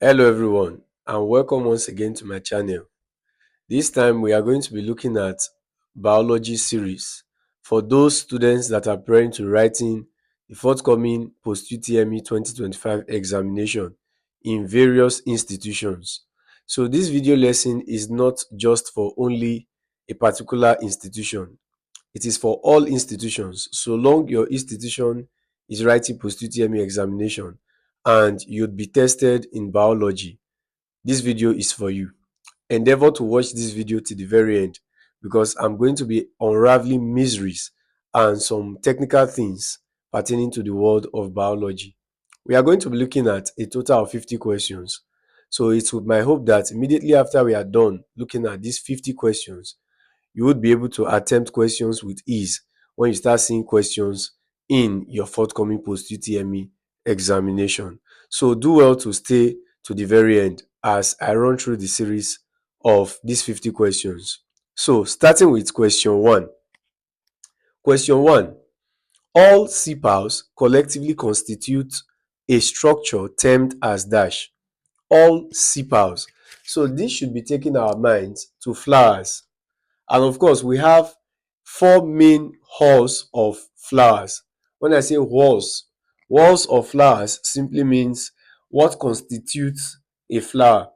Hello everyone and welcome once again to my channel. This time we are going to be looking at biology series for those students that are preparing to writing the forthcoming Post-Utme 2025 examination in various institutions. So this video lesson is not just for only a particular institution. It is for all institutions so long your institution is writing Post-Utme examination and you'd be tested in biology. This video is for you. Endeavor to watch this video to the very end because I'm going to be unraveling mysteries and some technical things pertaining to the world of biology. We are going to be looking at a total of 50 questions. So it's with my hope that immediately after we are done looking at these 50 questions, you would be able to attempt questions with ease when you start seeing questions in your forthcoming post-UTME examination. So do well to stay to the very end as I run through the series of these 50 questions. So starting with question 1. Question 1. All sepals collectively constitute a structure termed as dash. All sepals. So this should be taking our minds to flowers. And of course, we have four main halls of flowers. When I say walls of flowers simply means what constitutes a flower.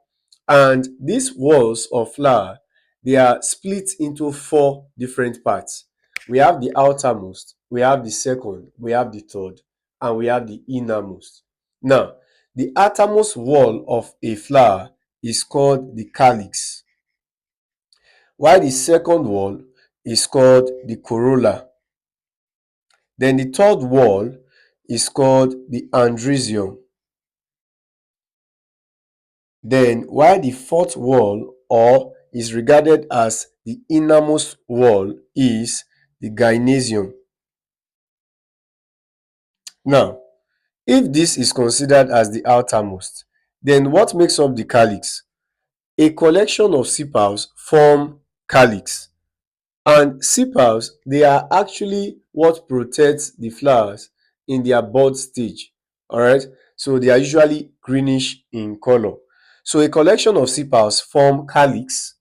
And these walls of flower, they are split into four different parts. We have the outermost, we have the second, we have the third, and we have the innermost. Now, the outermost wall of a flower is called the calyx, while the second wall is called the corolla. Then the third wall is called the andresium. Then while the fourth wall or is regarded as the innermost wall is the gynecium. Now, if this is considered as the outermost, then what makes up the calyx? A collection of sepals form calyx. And sepals, they are actually what protects the flowers in their bud stage. Alright, so they are usually greenish in color. So a collection of sepals form calyx.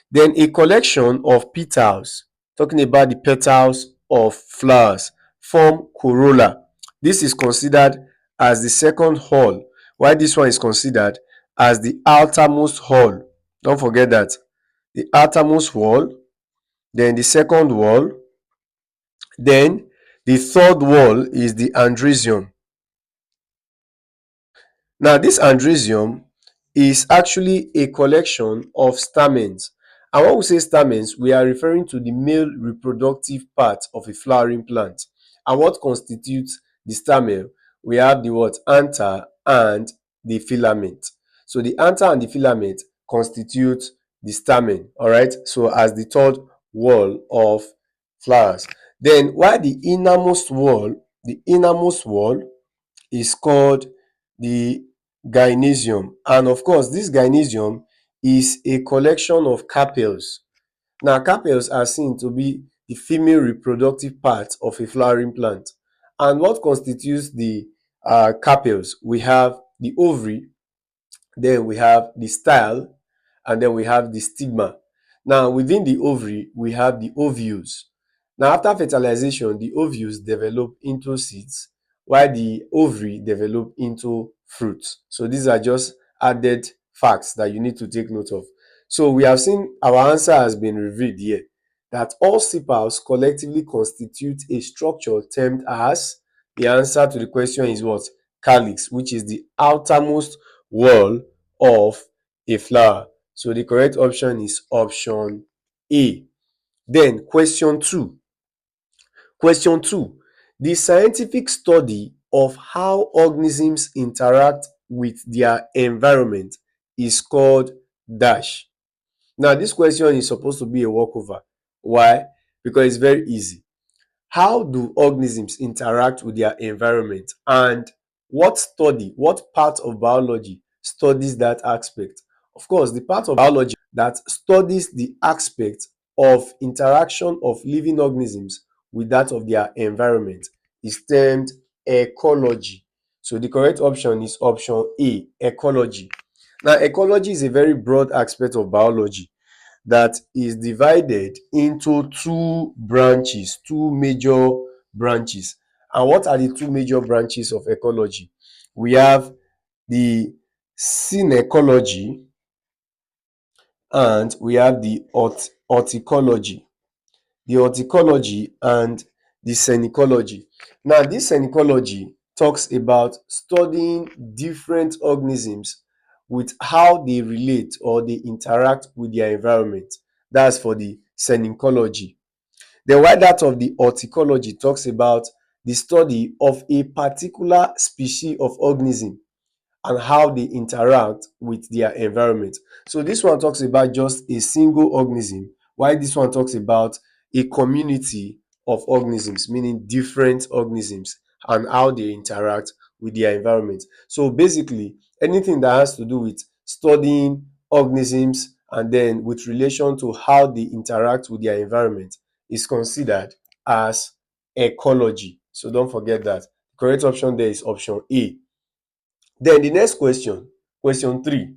Then a collection of petals, talking about the petals of flowers, form corolla. This is considered as the second hull, while this one is considered as the outermost hull. Don't forget that. The outermost wall, then the second wall, then the third wall is the andresium. Now this andresium is actually a collection of stamens, and when we say stamens, we are referring to the male reproductive part of a flowering plant. And what constitutes the stamen? We have the what? Anther and the filament. So the anther and the filament constitute the stamen, all right? So as the third wall of flowers. Then while the innermost wall is called the gynecium, and of course this gynecium is a collection of carpels. Now carpels are seen to be the female reproductive part of a flowering plant. And what constitutes the carpels? We have the ovary, then we have the style, and then we have the stigma. Now within the ovary we have the ovules. Now after fertilization, the ovules develop into seeds while the ovary develop into fruits. So these are just added facts that you need to take note of. So we have seen our answer has been revealed here, that all sepals collectively constitute a structure termed as, the answer to the question is what? Calyx, which is the outermost wall of a flower. So the correct option is option A. Then question 2. Question 2. The scientific study of how organisms interact with their environment is called dash. Now this question is supposed to be a walkover. Why? Because it's very easy. How do organisms interact with their environment, and what part of biology studies that aspect? Of course, the part of biology that studies the aspect of interaction of living organisms with that of their environment is termed ecology. So the correct option is option A, ecology. Now, ecology is a very broad aspect of biology that is divided into two branches, two major branches. And what are the two major branches of ecology? We have the synecology and we have the horticology. The horticology and the synecology. Now, this synecology talks about studying different organisms with how they relate or they interact with their environment. That's for the synecology. Then while that of the horticology talks about the study of a particular species of organism and how they interact with their environment. So this one talks about just a single organism, while this one talks about a community of organisms, meaning different organisms and how they interact with their environment. So basically, anything that has to do with studying organisms and then with relation to how they interact with their environment is considered as ecology. So don't forget that. The correct option there is option A. Then the next question, question 3,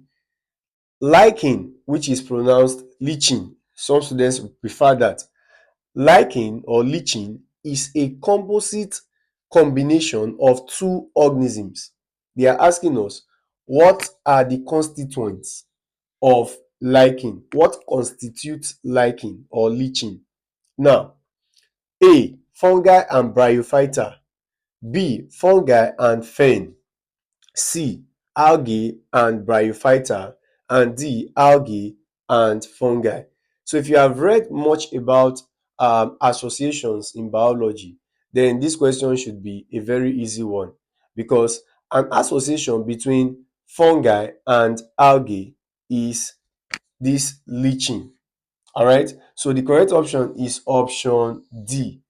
liking, which is pronounced lichen. Some students prefer that. Liking or lichen is a composite combination of two organisms. They are asking us, what are the constituents of lichen? What constitutes lichen or lichen? Now, A, fungi and bryophyta. B, fungi and fern. C, algae and bryophyta, and D, algae and fungi. So if you have read much about associations in biology, then this question should be a very easy one, because an association between fungi and algae is this leaching. All right, so the correct option is option D.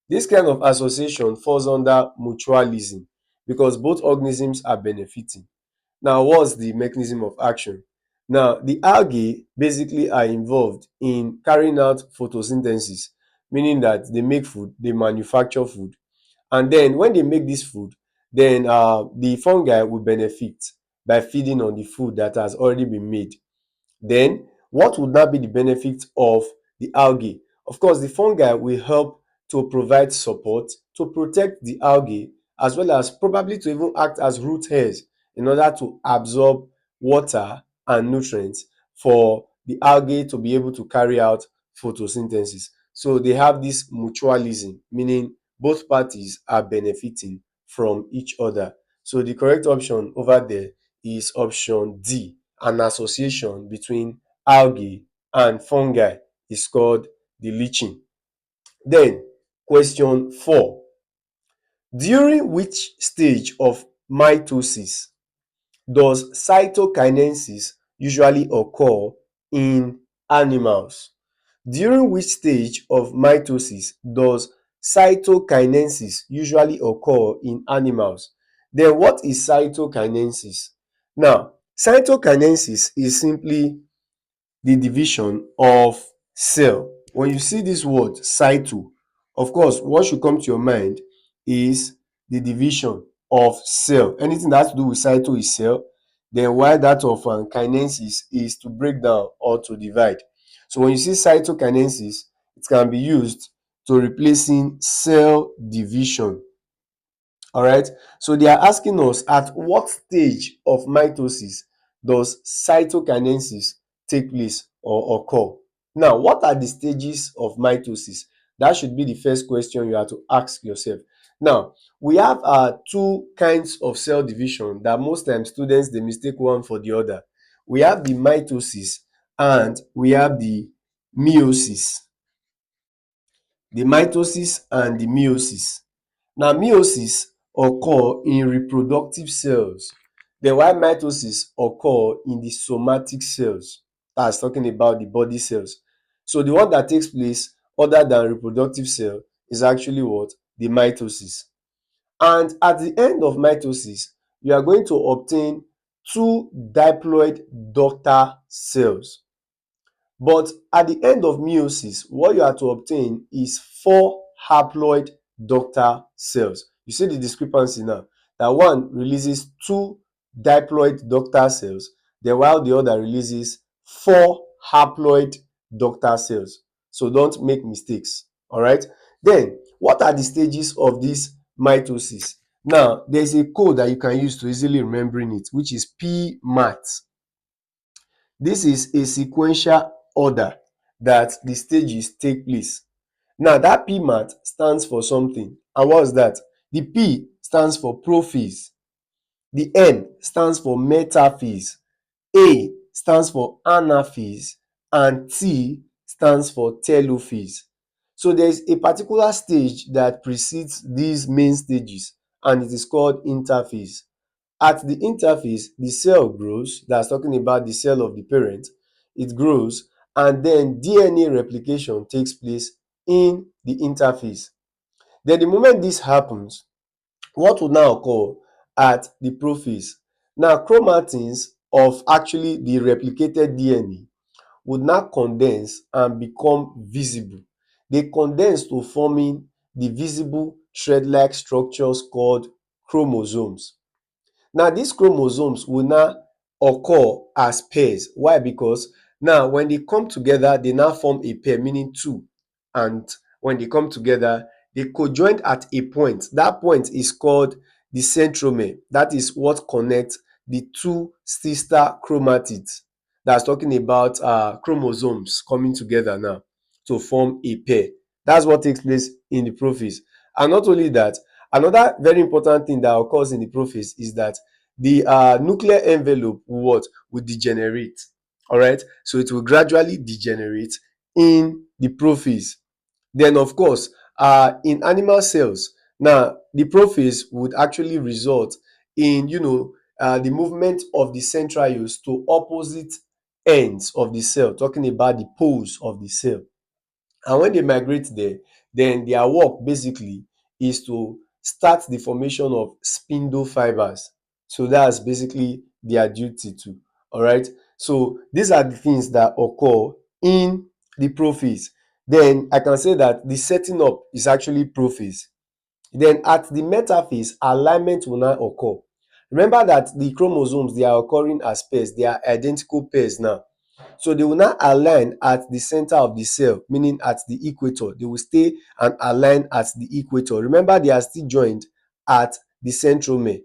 This kind of association falls under mutualism because both organisms are benefiting. Now, what's the mechanism of action? Now, the algae basically are involved in carrying out photosynthesis, meaning that they make food, they manufacture food. And then when they make this food, then the fungi will benefit by feeding on the food that has already been made. Then what would now be the benefit of the algae? Of course, the fungi will help to provide support to protect the algae, as well as probably to even act as root hairs in order to absorb water and nutrients for the algae to be able to carry out photosynthesis. So they have this mutualism, meaning both parties are benefiting from each other. So the correct option over there is option D. An association between algae and fungi is called the leaching. Then question 4, during which stage of mitosis does cytokinesis usually occur in animals? During which stage of mitosis does cytokinesis usually occur in animals? Then what is cytokinesis? Now, cytokinesis is simply the division of cell. When you see this word cyto, of course, what should come to your mind is the division of cell. Anything that has to do with cyto is cell, then while that of kinesis is to break down or to divide. So when you see cytokinesis, it can be used to replacing cell division. All right, so they are asking us, at what stage of mitosis does cytokinesis take place or occur? Now, what are the stages of mitosis? That should be the first question you have to ask yourself. Now, we have two kinds of cell division that most times students they mistake one for the other. We have the mitosis and we have the meiosis. The mitosis and the meiosis. Now, meiosis occur in reproductive cells, then while mitosis occur in the somatic cells. That's talking about the body cells. So the one that takes place other than reproductive cell is actually what? The mitosis. And at the end of mitosis, you are going to obtain two diploid ductal cells. But at the end of meiosis, what you are to obtain is four haploid ductal cells. You see the discrepancy now. That one releases two diploid ductal cells, then while the other releases 4 haploid ductal cells. So don't make mistakes. All right. Then what are the stages of this mitosis? Now there's a code that you can use to easily remembering it, which is PMAT. This is a sequential order that the stages take place. Now that PMAT stands for something. And what's that? The P stands for prophase. The M stands for metaphase. A stands for anaphase. And T stands for telophase. So there's a particular stage that precedes these main stages, and it is called interphase. At the interphase, the cell grows, that's talking about the cell of the parent, it grows, and then DNA replication takes place in the interphase. Then the moment this happens, what will now occur at the prophase? Now chromatins of actually the replicated DNA would now condense and become visible. They condense to forming the visible thread-like structures called chromosomes. Now these chromosomes will now occur as pairs. Why? Because now when they come together, they now form a pair, meaning two. And when they come together, they cojoin at a point. That point is called the centromere. That is what connects the two sister chromatids. That's talking about chromosomes coming together now to form a pair. That's what takes place in the prophase. And not only that, another very important thing that occurs in the prophase is that the nuclear envelope will degenerate. All right, so it will gradually degenerate in the prophase. Then of course, in animal cells, now the prophase would actually result in the movement of the centrioles to opposite ends of the cell, talking about the poles of the cell. And when they migrate there, then their work basically is to start the formation of spindle fibers. So that's basically their duty too. All right. So these are the things that occur in the prophase. Then I can say that the setting up is actually prophase. Then at the metaphase, alignment will now occur. Remember that the chromosomes, they are occurring as pairs. They are identical pairs now. So they will now align at the center of the cell, meaning at the equator. They will stay and align at the equator. Remember, they are still joined at the centromere.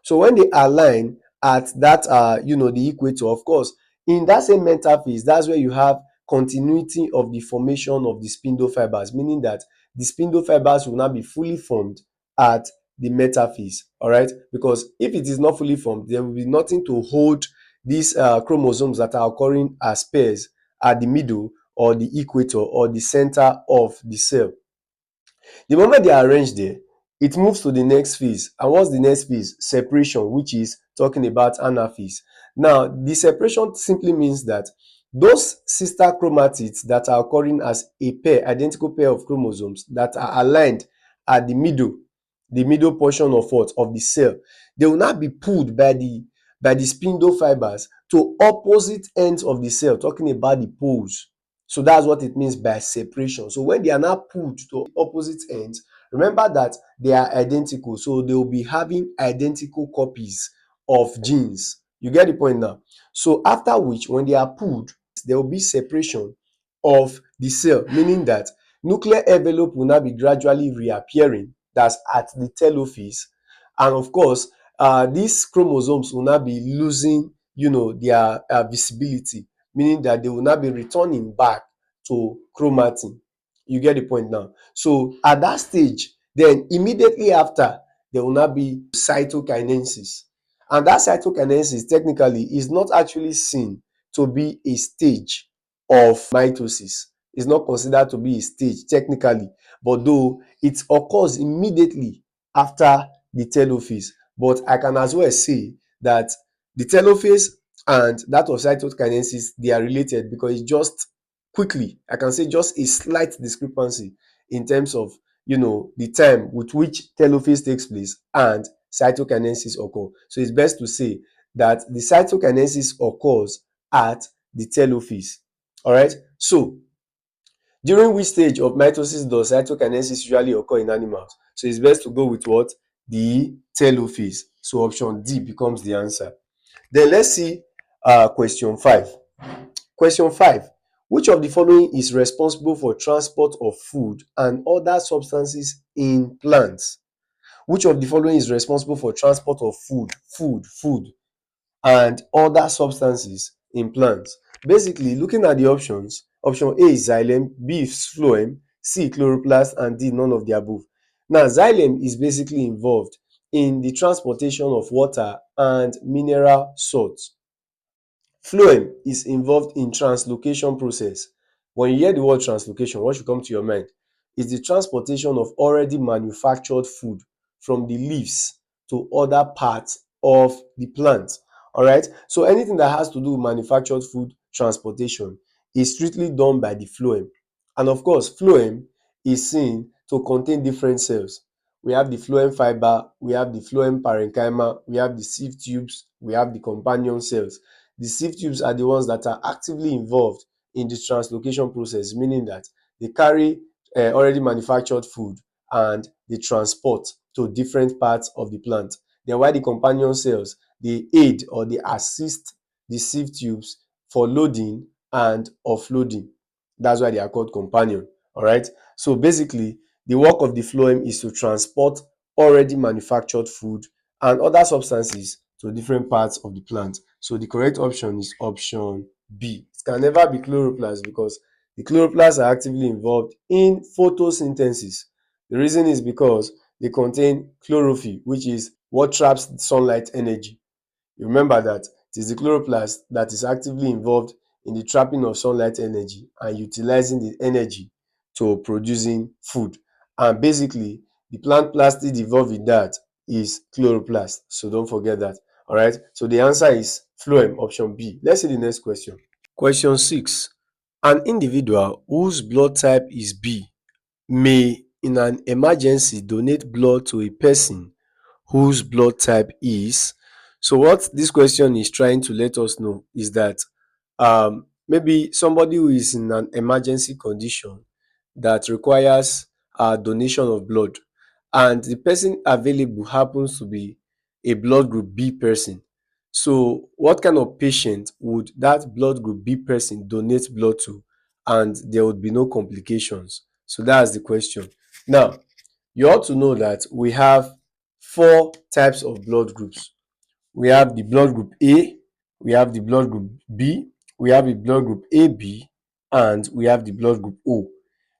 So when they align at that the equator, of course, in that same metaphase, that's where you have continuity of the formation of the spindle fibers, meaning that the spindle fibers will now be fully formed at the metaphase. All right, because if it is not fully formed, there will be nothing to hold these chromosomes that are occurring as pairs at the middle or the equator or the center of the cell. The moment they are arranged there, it moves to the next phase. And what's the next phase? Separation, which is talking about anaphase. Now, the separation simply means that those sister chromatids that are occurring as a pair, identical pair of chromosomes that are aligned at the middle portion of what? Of the cell, they will not be pulled by the spindle fibers to opposite ends of the cell, talking about the poles. So that's what it means by separation. So when they are now pulled to opposite ends, remember that they are identical. So they will be having identical copies of genes. You get the point now? So after which, when they are pulled, there will be separation of the cell, meaning that nuclear envelope will now be gradually reappearing. That's at the telophase. And of course, these chromosomes will now be losing, their visibility, meaning that they will not be returning back to chromatin. You get the point now? So at that stage, then immediately after, there will not be cytokinesis. And that cytokinesis technically is not actually seen to be a stage of mitosis. It's not considered to be a stage technically, but though it occurs immediately after the telophase. But I can as well say that the telophase and that of cytokinesis, they are related because it's just quickly, I can say just a slight discrepancy in terms of the time with which telophase takes place and cytokinesis occur. So it's best to say that the cytokinesis occurs at the telophase. All right. So during which stage of mitosis does cytokinesis usually occur in animals? So it's best to go with what? The telophase. So option D becomes the answer. Then let's see Question 5. Question 5. Which of the following is responsible for transport of food and other substances in plants? Which of the following is responsible for transport of food, and other substances in plants? Basically, looking at the options, option A is xylem, B is phloem, C chloroplast, and D none of the above. Now, xylem is basically involved in the transportation of water and mineral salts. Phloem is involved in translocation process. When you hear the word translocation, what should come to your mind is the transportation of already manufactured food from the leaves to other parts of the plant. Alright, so anything that has to do with manufactured food transportation is strictly done by the phloem. And of course, phloem is seen to contain different cells. We have the phloem fiber, we have the phloem parenchyma, we have the sieve tubes, we have the companion cells. The sieve tubes are the ones that are actively involved in the translocation process, meaning that they carry already manufactured food and they transport to different parts of the plant. Then while the companion cells, they aid or they assist the sieve tubes for loading and offloading. That's why they are called companion. All right. So basically, the work of the phloem is to transport already manufactured food and other substances to different parts of the plant. So the correct option is option B. It can never be chloroplasts because the chloroplasts are actively involved in photosynthesis. The reason is because they contain chlorophyll, which is what traps sunlight energy. You remember that it is the chloroplast that is actively involved in the trapping of sunlight energy and utilizing the energy to producing food. And basically, the plant plastic involved in that is chloroplast. So don't forget that. All right. So the answer is phloem, option B. Let's see the next question. Question 6. An individual whose blood type is B may, in an emergency, donate blood to a person whose blood type is. So what this question is trying to let us know is that maybe somebody who is in an emergency condition that requires a donation of blood, and the person available happens to be a blood group B person. So what kind of patient would that blood group B person donate blood to and there would be no complications? So that's the question. Now, you ought to know that we have four types of blood groups. We have the blood group A, we have the blood group B, we have the blood group AB, and we have the blood group O.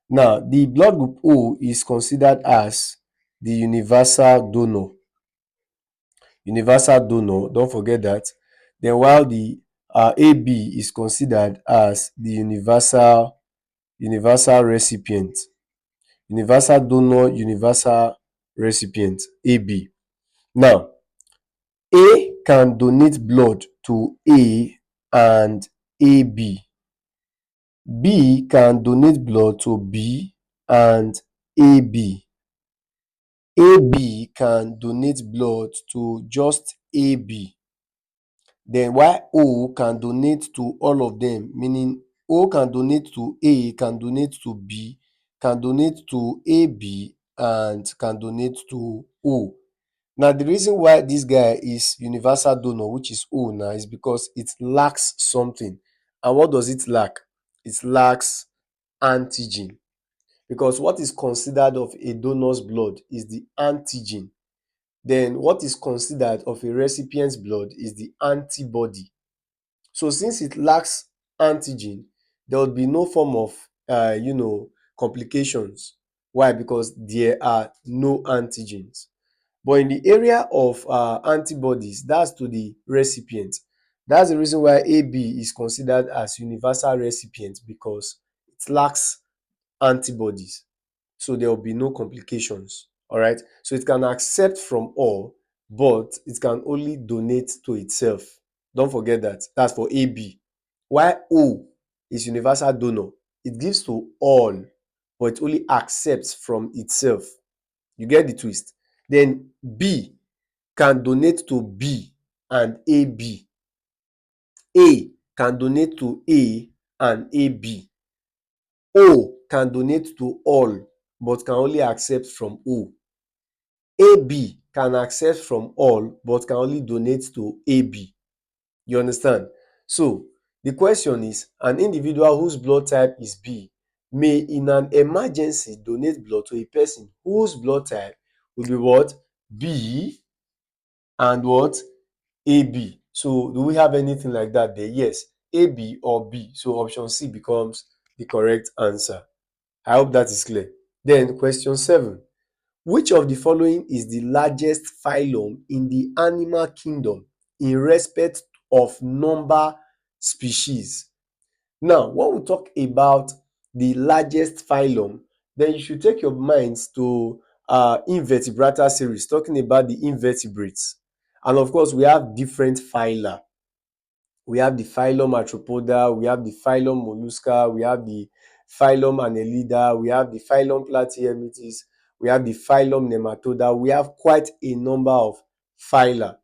Now, the blood group O is considered as the universal donor. Universal donor, don't forget that. Then while the AB is considered as the universal recipient. Universal donor, universal recipient, AB. Now, A can donate blood to A and AB. B can donate blood to B and AB. AB can donate blood to just AB. Then while O can donate to all of them, meaning O can donate to A, can donate to B, can donate to AB, and can donate to O. Now, the reason why this guy is universal donor, which is O now, is because it lacks something. And what does it lack? It lacks antigen. Because what is considered of a donor's blood is the antigen. Then what is considered of a recipient's blood is the antibody. So since it lacks antigen, there would be no form of complications. Why? Because there are no antigens. But in the area of antibodies, that's to the recipient. That's the reason why AB is considered as universal recipient, because it lacks antibodies. So there will be no complications. All right. So it can accept from all, but it can only donate to itself. Don't forget that. That's for AB. While O is universal donor, it gives to all, but it only accepts from itself. You get the twist. Then B can donate to B and AB. A can donate to A and AB. O can donate to all, but can only accept from O. AB can accept from all, but can only donate to AB. You understand? So the question is, an individual whose blood type is B may in an emergency donate blood to a person whose blood type will be what? B and what? AB. So do we have anything like that there? Yes, AB or B. So option C becomes the correct answer. I hope that is clear. Then question 7. Which of the following is the largest phylum in the animal kingdom in respect of number species? Now, when we talk about the largest phylum, then you should take your minds to invertebrata series, talking about the invertebrates. And of course, we have different phyla. We have the phylum Arthropoda, we have the phylum Mollusca, we have the phylum Annelida, we have the phylum Platyhelminthes, we have the phylum Nematoda. We have quite a number of phyla.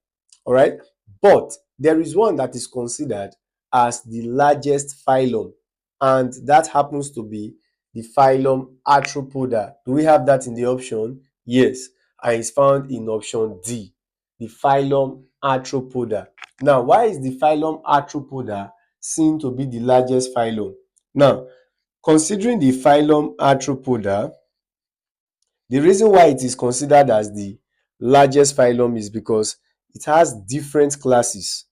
All right, but there is one that is considered as the largest phylum, and that happens to be the phylum Arthropoda. Do we have that in the option? Yes, and it's found in option D, the phylum Arthropoda. Now, why is the phylum Arthropoda seen to be the largest phylum? Now, considering the phylum Arthropoda, the reason why it is considered as the largest phylum is because it has different classes.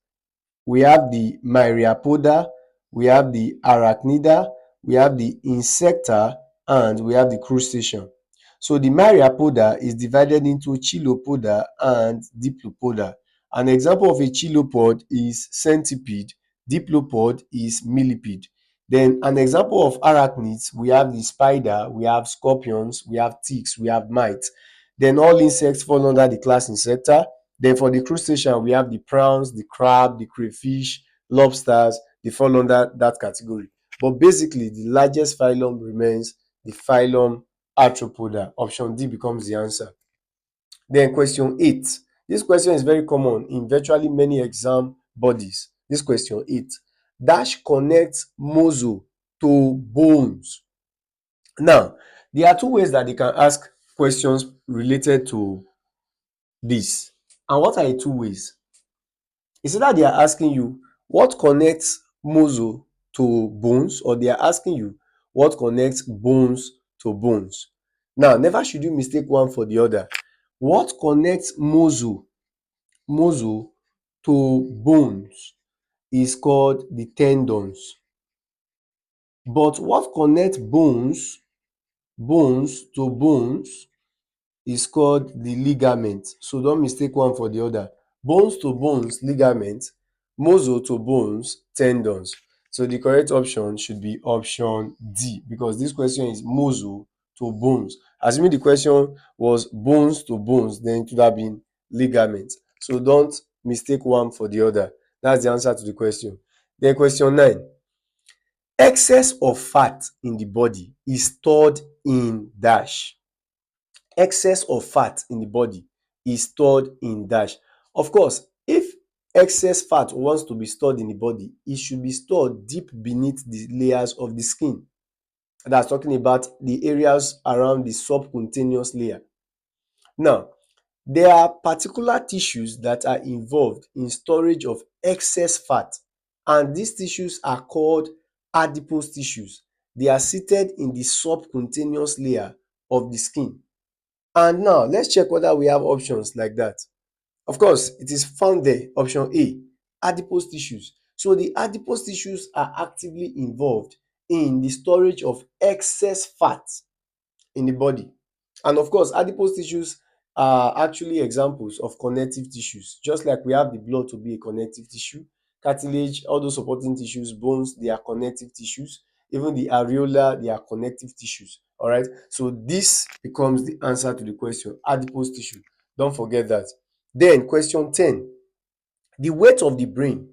We have the Myriapoda, we have the Arachnida, we have the Insecta, and we have the Crustacean. So the Myriapoda is divided into Chilopoda and Diplopoda. An example of a chilopod is centipede, diplopod is millipede. Then an example of arachnids, we have the spider, we have scorpions, we have ticks, we have mites. Then all insects fall under the class Insecta. Then for the crustacean, we have the prawns, the crab, the crayfish, lobsters. They fall under that category. But basically, the largest phylum remains the phylum Arthropoda. Option D becomes the answer. Then question 8. This question is very common in virtually many exam bodies. This question 8. Dash connects muscle to bones. Now, there are two ways that they can ask questions related to this. And what are the two ways? It's either they are asking you what connects muscle to bones, or they are asking you what connects bones to bones. Now, never should you mistake one for the other. What connects muscle to bones is called the tendons. But what connects bones to bones is called the ligament. So don't mistake one for the other. Bones to bones, ligament. Muscle to bones, tendons. So the correct option should be option D, because this question is muscle to bones. Assuming the question was bones to bones, then it would have been ligament. So don't mistake one for the other. That's the answer to the question. Then question 9. Excess of fat in the body is stored in dash. Excess of fat in the body is stored in dash. Of course, if excess fat wants to be stored in the body, it should be stored deep beneath the layers of the skin. That's talking about the areas around the subcutaneous layer. Now, there are particular tissues that are involved in storage of excess fat, and these tissues are called adipose tissues. They are seated in the subcutaneous layer of the skin. And now let's check whether we have options like that. Of course, it is found there, option A, adipose tissues. So the adipose tissues are actively involved in the storage of excess fat in the body. And of course, adipose tissues are actually examples of connective tissues. Just like we have the blood to be a connective tissue, cartilage, all those supporting tissues, bones, they are connective tissues. Even the areola, they are connective tissues. All right. So this becomes the answer to the question, adipose tissue. Don't forget that. Then question 10. The weight of the brain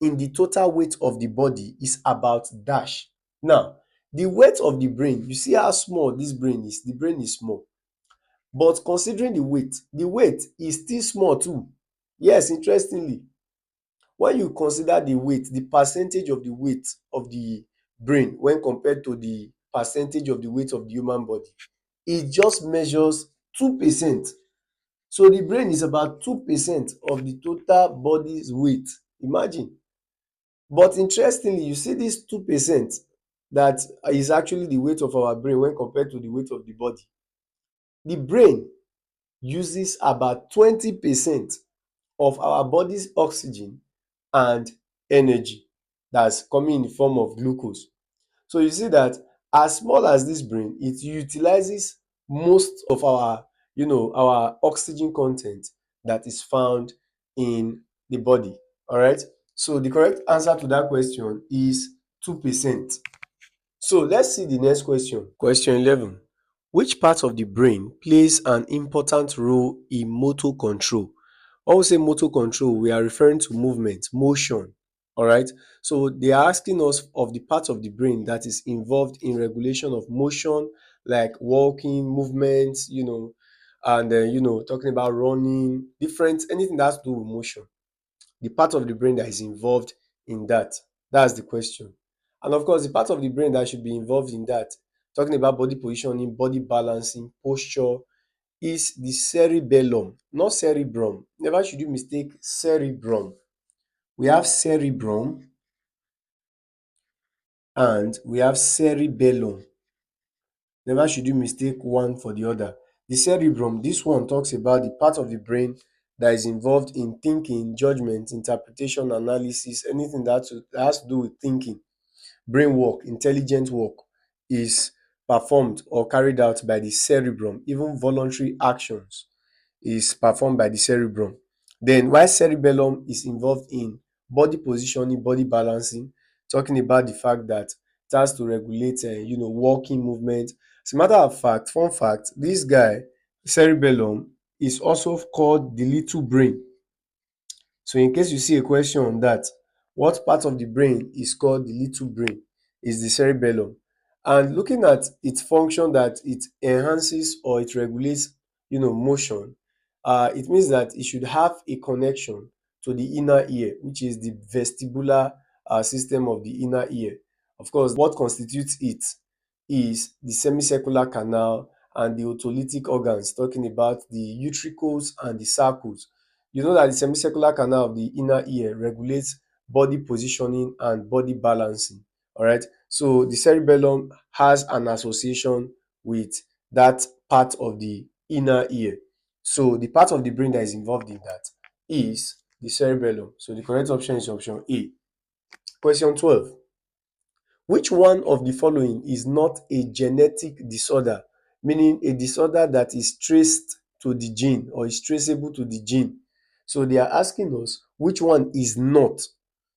in the total weight of the body is about dash. Now, the weight of the brain, you see how small this brain is. The brain is small. But considering the weight is still small too. Yes, interestingly, when you consider the weight, the percentage of the weight of the brain when compared to the percentage of the weight of the human body, it just measures 2%. So the brain is about 2% of the total body's weight. Imagine. But interestingly, you see this 2% that is actually the weight of our brain when compared to the weight of the body. The brain uses about 20% of our body's oxygen and energy that's coming in the form of glucose. So you see that as small as this brain, it utilizes most of our, our oxygen content that is found in the body. All right. So the correct answer to that question is 2%. So let's see the next question. Question 11. Which part of the brain plays an important role in motor control? When we say motor control, we are referring to movement, motion. All right. So they are asking us of the part of the brain that is involved in regulation of motion, like walking, movements, and talking about running, different anything that has to do with motion. The part of the brain that is involved in that. That's the question. And of course, the part of the brain that should be involved in that, talking about body positioning, body balancing, posture, is the cerebellum, not cerebrum. Never should you mistake cerebrum. We have cerebrum and we have cerebellum. Never should you mistake one for the other. The cerebrum, this one talks about the part of the brain that is involved in thinking, judgment, interpretation, analysis, anything that has to do with thinking, brain work, intelligent work is performed or carried out by the cerebrum. Even voluntary actions is performed by the cerebrum. Then while cerebellum is involved in body positioning, body balancing, talking about the fact that it has to regulate walking movement. As a matter of fact, fun fact, this guy cerebellum is also called the little brain. So in case you see a question on that, what part of the brain is called the little brain? Is the cerebellum. And looking at its function, that it enhances or it regulates motion, it means that it should have a connection to the inner ear, which is the vestibular system of the inner ear. Of course, what constitutes it is the semicircular canal and the otolithic organs, talking about the utricles and the sacles. You know that the semicircular canal of the inner ear regulates body positioning and body balancing. All right. So the cerebellum has an association with that part of the inner ear. So the part of the brain that is involved in that is the cerebellum. So the correct option is option A. Question 12. Which one of the following is not a genetic disorder, meaning a disorder that is traced to the gene or is traceable to the gene? So they are asking us which one is not.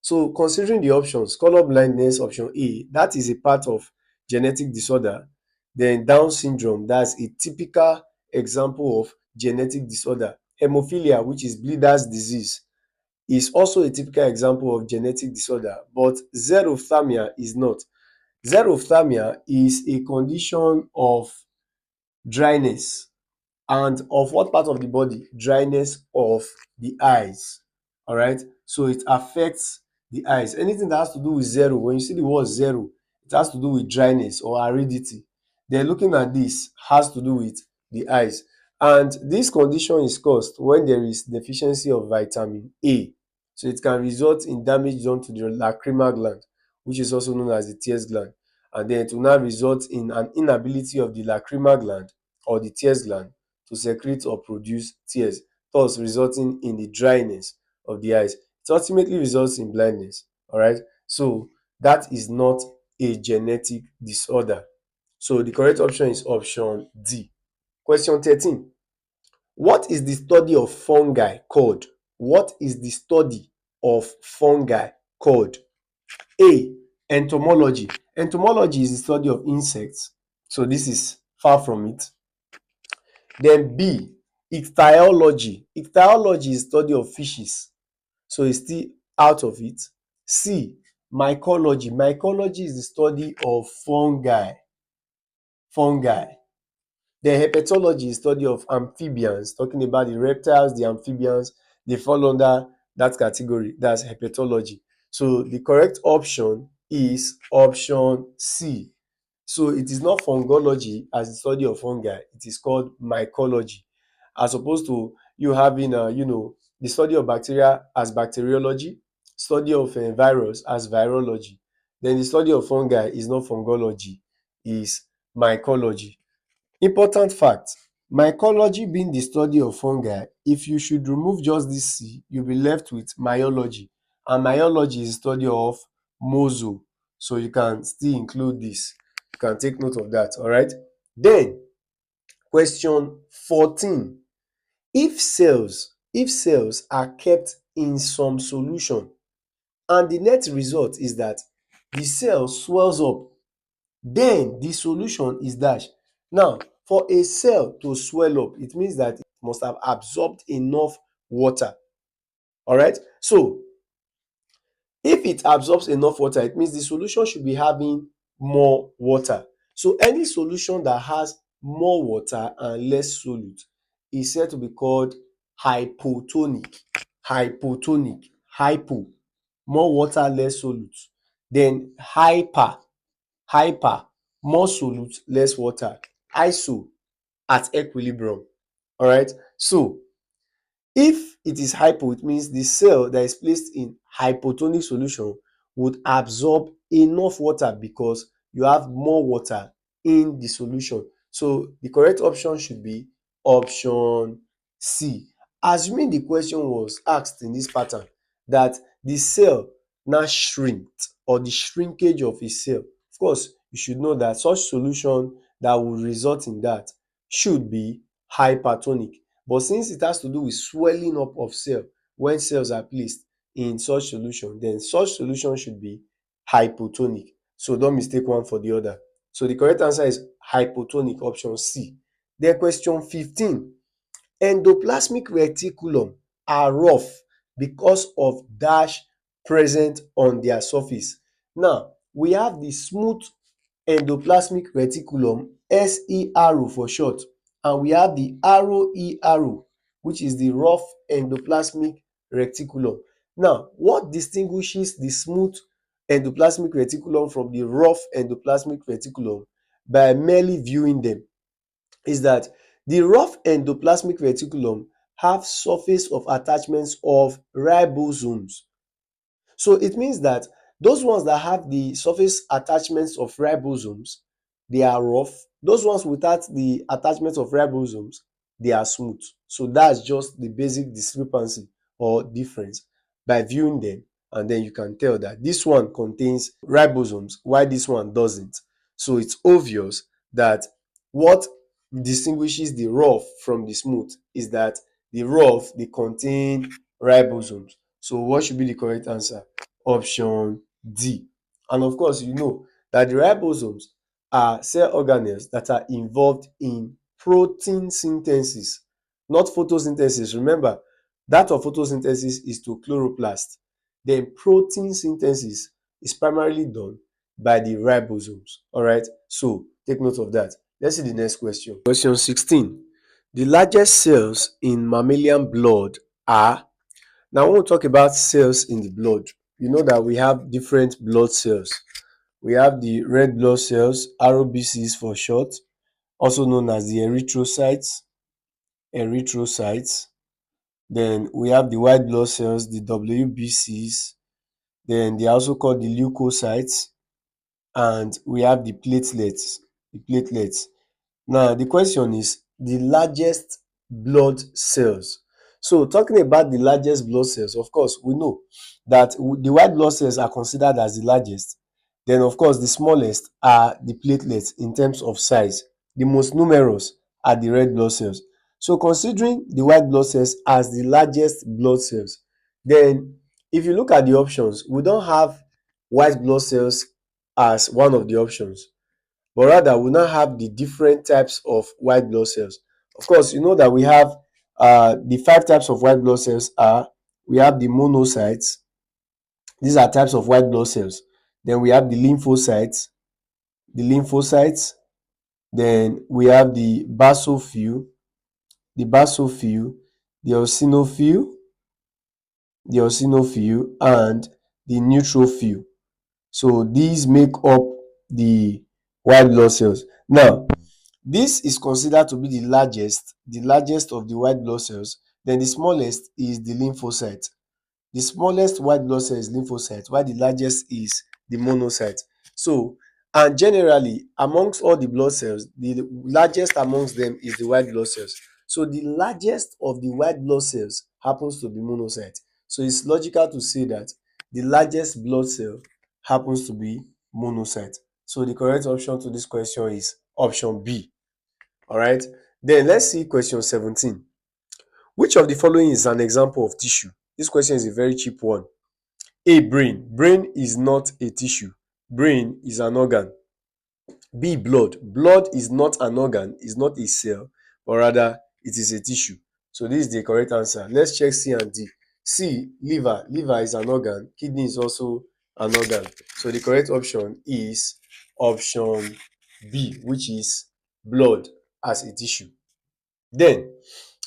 So considering the options, color blindness, option A, that is a part of genetic disorder. Then Down syndrome, that's a typical example of genetic disorder. Hemophilia, which is bleeder's disease, is also a typical example of genetic disorder, but xerophthalmia is not. Xerophthalmia is a condition of dryness. And of what part of the body? Dryness of the eyes. All right. So it affects the eyes. Anything that has to do with zero, when you see the word zero, it has to do with dryness or aridity. Then looking at this has to do with the eyes. And this condition is caused when there is deficiency of vitamin A. So it can result in damage done to the lacrimal gland, which is also known as the tears gland. And then it will now result in an inability of the lacrimal gland or the tears gland to secrete or produce tears, thus resulting in the dryness of the eyes. It ultimately results in blindness. All right. So that is not a genetic disorder. So the correct option is option D. Question 13. What is the study of fungi called? What is the study of fungi called? A. Entomology. Entomology is the study of insects. So this is far from it. Then B. Ichthyology. Ichthyology is study of fishes. So it's still out of it. C. Mycology. Mycology is the study of fungi. Fungi. Then herpetology is study of amphibians, talking about the reptiles, the amphibians, they fall under that category. That's herpetology. So the correct option is option C. So it is not fungology as the study of fungi, it is called mycology, as opposed to you having the study of bacteria as bacteriology, study of virus as virology. Then the study of fungi is not fungology, is mycology. Important fact, mycology being the study of fungi, if you should remove just this C, you'll be left with myology. And myology is the study of mozo. So you can still include this. You can take note of that, all right? Then, question 14. If cells are kept in some solution and the net result is that the cell swells up, then the solution is dash. Now, for a cell to swell up, it means that it must have absorbed enough water. Alright, so if it absorbs enough water, it means the solution should be having more water. So any solution that has more water and less solute is said to be called hypotonic. Hypotonic. Hypo, more water, less solute. Then hyper, more solute, less water. Iso, at equilibrium. Alright, so if it is hypo, it means the cell that is placed in hypotonic solution would absorb enough water because you have more water in the solution. So the correct option should be option C. Assuming the question was asked in this pattern that the cell now shrinked, or the shrinkage of a cell, of course you should know that such solution that will result in that should be hypertonic. But since it has to do with swelling up of cell when cells are placed in such solution, then such solution should be hypotonic. So don't mistake one for the other. So the correct answer is hypotonic, option C. Then question 15. Endoplasmic reticulum are rough because of dash present on their surface. Now, we have the smooth endoplasmic reticulum, SERO for short, and we have the ROERO, which is the rough endoplasmic reticulum. Now, what distinguishes the smooth endoplasmic reticulum from the rough endoplasmic reticulum by merely viewing them is that the rough endoplasmic reticulum have surface of attachments of ribosomes. So it means that those ones that have the surface attachments of ribosomes, they are rough. Those ones without the attachments of ribosomes, they are smooth. So that's just the basic discrepancy or difference by viewing them. And then you can tell that this one contains ribosomes while this one doesn't. So it's obvious that what distinguishes the rough from the smooth is that the rough, they contain ribosomes. So what should be the correct answer? Option D. And of course, you know that the ribosomes are cell organelles that are involved in protein synthesis, not photosynthesis. Remember, that of photosynthesis is to chloroplast. Then protein synthesis is primarily done by the ribosomes. All right, so take note of that. Let's see the next question. Question 16. The largest cells in mammalian blood are. Now, when we talk about cells in the blood, you know that we have different blood cells. We have the red blood cells, RBCs for short, also known as the erythrocytes. Then we have the white blood cells, the WBCs. Then they are also called the leukocytes, and we have the platelets. The platelets. Now, the question is the largest blood cells. So, talking about the largest blood cells, of course, we know that the white blood cells are considered as the largest. Then, of course, the smallest are the platelets in terms of size. The most numerous are the red blood cells. So, considering the white blood cells as the largest blood cells, then if you look at the options, we don't have white blood cells as one of the options, but rather we now have the different types of white blood cells. Of course, you know that we have the 5 types of white blood cells are, we have the monocytes. These are types of white blood cells. Then we have the lymphocytes. Then we have the basophil, the eosinophil, and the neutrophil. So these make up the white blood cells. Now, this is considered to be the largest of the white blood cells. Then the smallest is the lymphocyte. The smallest white blood cell is lymphocyte, while the largest is the monocyte. So, and generally amongst all the blood cells, the largest amongst them is the white blood cells. So the largest of the white blood cells happens to be monocyte. So it's logical to say that the largest blood cell happens to be monocyte. So the correct option to this question is option B. All right. Then let's see question 17. Which of the following is an example of tissue? This question is a very cheap one. A. Brain. Brain is not a tissue. Brain is an organ. B. Blood. Blood is not an organ, is not a cell, but rather it is a tissue. So this is the correct answer. Let's check C and D. C. Liver. Liver is an organ. Kidney is also an organ. So the correct option is option B, which is blood as a tissue. Then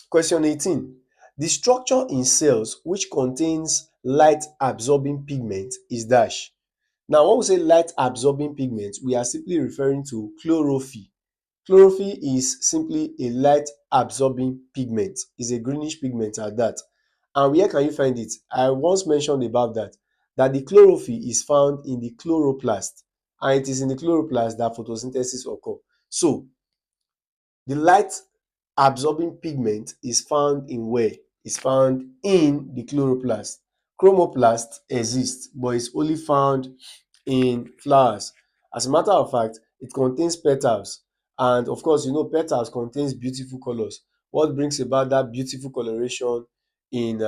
question 18. The structure in cells which contains light absorbing pigment is dash. Now when we say light absorbing pigment, we are simply referring to chlorophyll. Chlorophyll is simply a light absorbing pigment. It's a greenish pigment at that. And where can you find it? I once mentioned about that the chlorophyll is found in the chloroplast, and it is in the chloroplast that photosynthesis occurs. So the light absorbing pigment is found in where? It's found in the chloroplast. Chromoplast exists, but it's only found in flowers. As a matter of fact, it contains petals, and of course, petals contains beautiful colors. What brings about that beautiful coloration in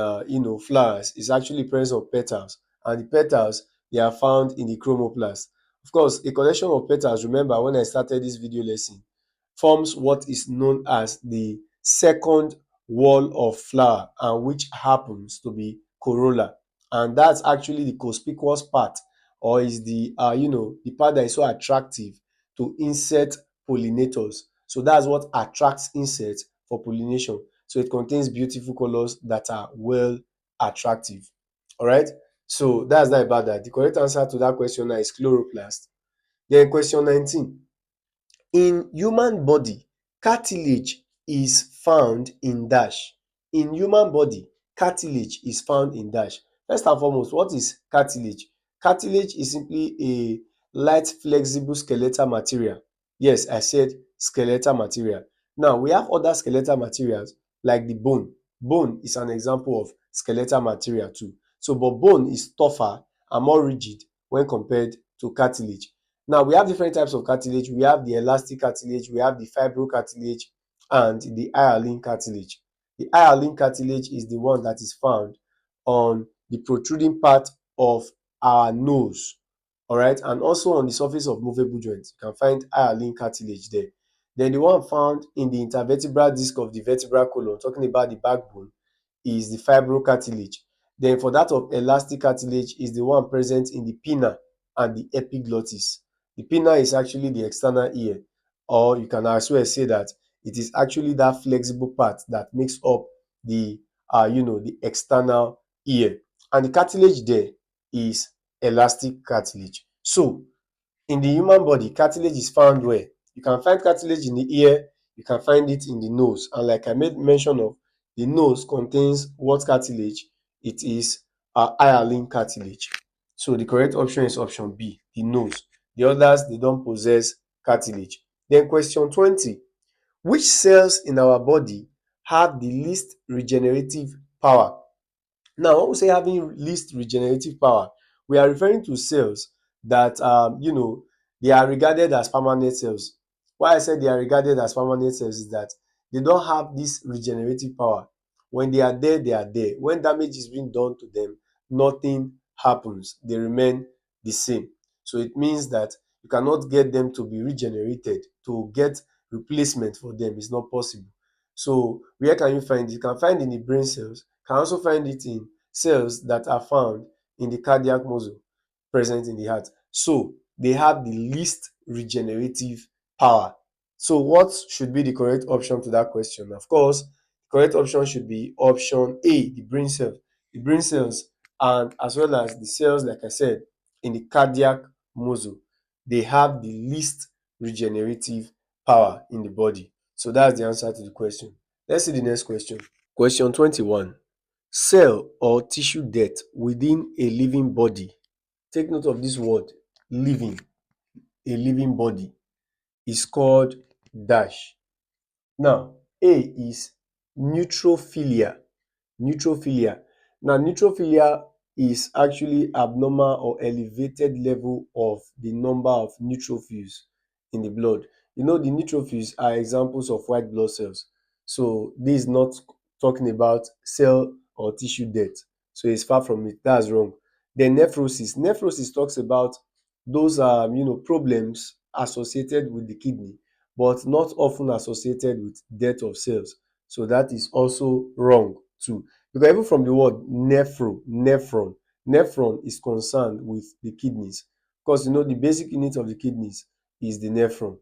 flowers is actually presence of petals, and the petals, they are found in the chromoplast. Of course, a collection of petals, remember when I started this video lesson, forms what is known as the second wall of flower, and which happens to be corolla, and that's actually the conspicuous part, or is the part that is so attractive to insect pollinators. So that's what attracts insects for pollination. So it contains beautiful colors that are well attractive. All right, so that's not about that. The correct answer to that question now is chloroplast. Then question 19. In human body, cartilage is found in dash. In human body, cartilage is found in dash. First and foremost, what is cartilage? Cartilage is simply a light flexible skeletal material. Yes, I said skeletal material. Now, we have other skeletal materials like the bone. Bone is an example of skeletal material too. So, but bone is tougher and more rigid when compared to cartilage. Now we have different types of cartilage. We have the elastic cartilage, we have the fibrocartilage, and the hyaline cartilage. The hyaline cartilage is the one that is found on the protruding part of our nose, all right, and also on the surface of movable joints. You can find hyaline cartilage there. Then the one found in the intervertebral disc of the vertebral column, talking about the backbone, is the fibrocartilage. Then for that of elastic cartilage is the one present in the pinna and the epiglottis. The pinna is actually the external ear, or you can as well say that it is actually that flexible part that makes up the external ear, and the cartilage there is elastic cartilage. So in the human body, cartilage is found where? You can find cartilage in the ear, you can find it in the nose, and like I made mention of, the nose contains what cartilage? It is hyaline cartilage. So the correct option is option B, the nose. The others, they don't possess cartilage. Then question 20. Which cells in our body have the least regenerative power? Now, when we say having least regenerative power, we are referring to cells that they are regarded as permanent cells. Why I said they are regarded as permanent cells is that they don't have this regenerative power. When they are there, they are there. When damage is being done to them, nothing happens. They remain the same. So it means that you cannot get them to be regenerated. To get replacement for them is not possible. So where can you find it? You can find in the brain cells. You can also find it in cells that are found in the cardiac muscle present in the heart. So they have the least regenerative power. So what should be the correct option to that question? Of course, the correct option should be option A, the brain cells. The brain cells, and as well as the cells, like I said, in the cardiac muscle, they have the least regenerative power in the body. So that's the answer to the question. Let's see the next question. Question 21. cell or tissue death within a living body. Take note of this word, living, a living body, is called dash. Now, A is neutrophilia. Neutrophilia. Now, neutrophilia is actually abnormal or elevated level of the number of neutrophils in the blood. You know, the neutrophils are examples of white blood cells. So, this is not talking about cell or tissue death. So, it's far from it. That's wrong. Then nephrosis. Nephrosis talks about those problems associated with the kidney, but not often associated with death of cells. So that is also wrong too. Because even from the word nephron is concerned with the kidneys. Because you know the basic unit of the kidneys is the nephron,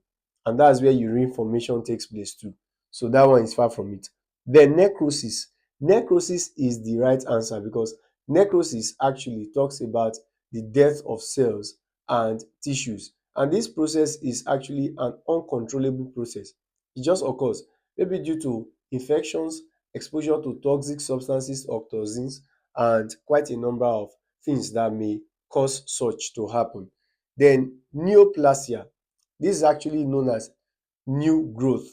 and that's where urine formation takes place too. So that one is far from it. Then necrosis. Necrosis is the right answer because necrosis actually talks about the death of cells and tissues. And this process is actually an uncontrollable process. It just occurs maybe due to infections, exposure to toxic substances or toxins, and quite a number of things that may cause such to happen. Then neoplasia. This is actually known as new growth.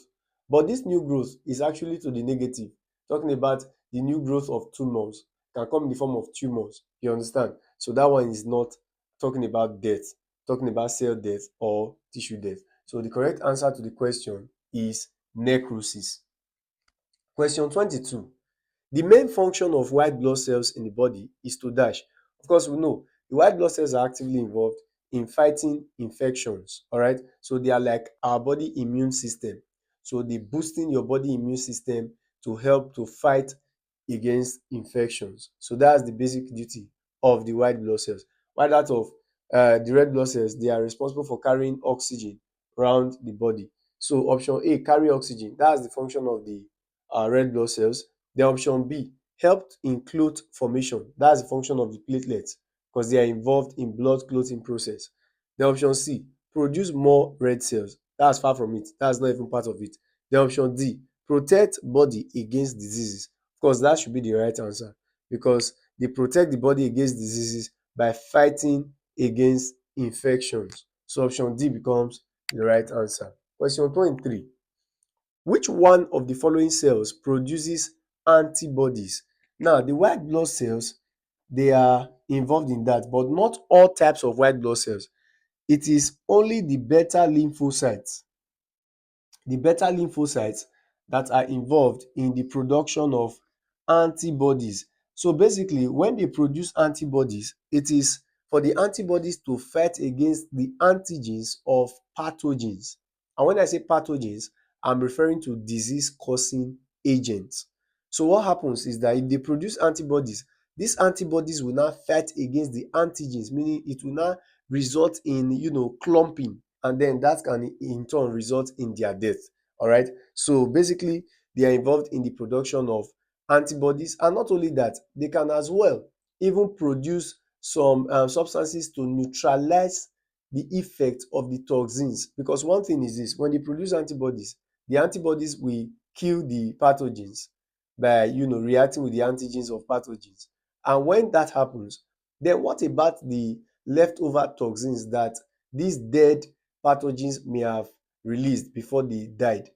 But this new growth is actually to the negative, talking about the new growth of tumors, can come in the form of tumors. You understand? So that one is not talking about death, talking about cell death or tissue death. So the correct answer to the question is necrosis. Question 22. The main function of white blood cells in the body is to dash. Of course, we know the white blood cells are actively involved in fighting infections. All right. So they are like our body immune system. So they boosting your body immune system to help to fight against infections. So that's the basic duty of the white blood cells. While that of the red blood cells, they are responsible for carrying oxygen around the body. So option A, carry oxygen. That's the function of the red blood cells. Then option B, help in clot formation. That's the function of the platelets because they are involved in blood clotting process. Then option C, produce more red cells. That's far from it. That's not even part of it. Then option D, protect body against diseases. Of course, that should be the right answer because they protect the body against diseases by fighting against infections. So option D becomes the right answer. Question 23. Which one of the following cells produces antibodies? Now, the white blood cells, they are involved in that, but not all types of white blood cells. It is only the beta lymphocytes, that are involved in the production of antibodies. So basically, when they produce antibodies, it is for the antibodies to fight against the antigens of pathogens. And when I say pathogens, I'm referring to disease causing agents. So what happens is that if they produce antibodies, these antibodies will now fight against the antigens, meaning it will now result in clumping, and then that can in turn result in their death. All right. So basically, they are involved in the production of antibodies, and not only that, they can as well even produce some substances to neutralize the effect of the toxins. Because one thing is this: when they produce antibodies, the antibodies will kill the pathogens by reacting with the antigens of pathogens. And when that happens, then what about the leftover toxins that these dead pathogens may have released before they died?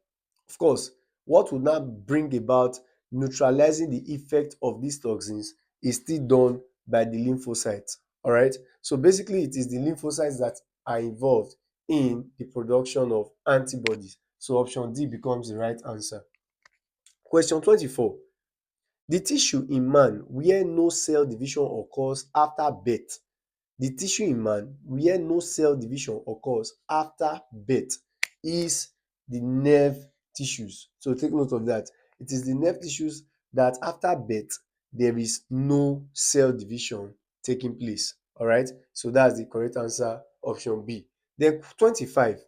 Of course, what would now bring about neutralizing the effect of these toxins is still done by the lymphocytes. All right. So basically, it is the lymphocytes that are involved in the production of antibodies. So option D becomes the right answer. Question 24. The tissue in man where no cell division occurs after birth. The tissue in man where no cell division occurs after birth is the nerve tissues. So take note of that. It is the nerve tissues that after birth there is no cell division taking place. All right. So that's the correct answer, option B. Then 25.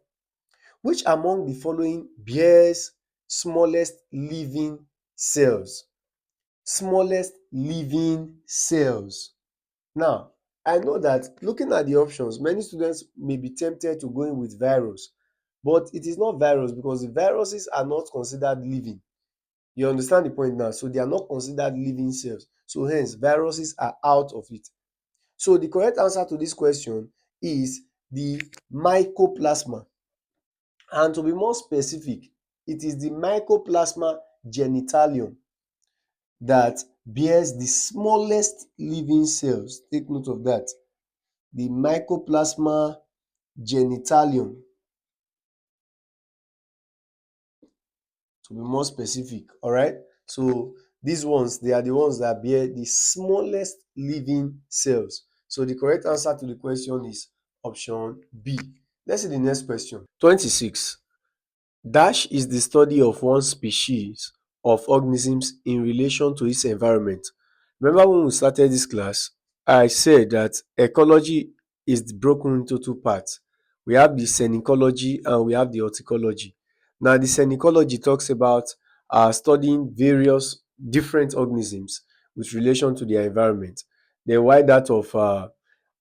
Which among the following bears smallest living cells? Smallest living cells. Now, I know that looking at the options, many students may be tempted to go in with virus, but it is not virus because the viruses are not considered living. You understand the point now? So they are not considered living cells. So hence viruses are out of it. So the correct answer to this question is the mycoplasma. And to be more specific, it is the mycoplasma genitalium that bears the smallest living cells. Take note of that. The mycoplasma genitalium, to be more specific. All right. So these ones, they are the ones that bear the smallest living cells. So the correct answer to the question is option B. Let's see the next question. 26. Dash is the study of one species of organisms in relation to its environment. Remember when we started this class, I said that ecology is broken into two parts. We have the synecology and we have the horticology. Now, the synecology talks about studying various different organisms with relation to their environment. Then, while that of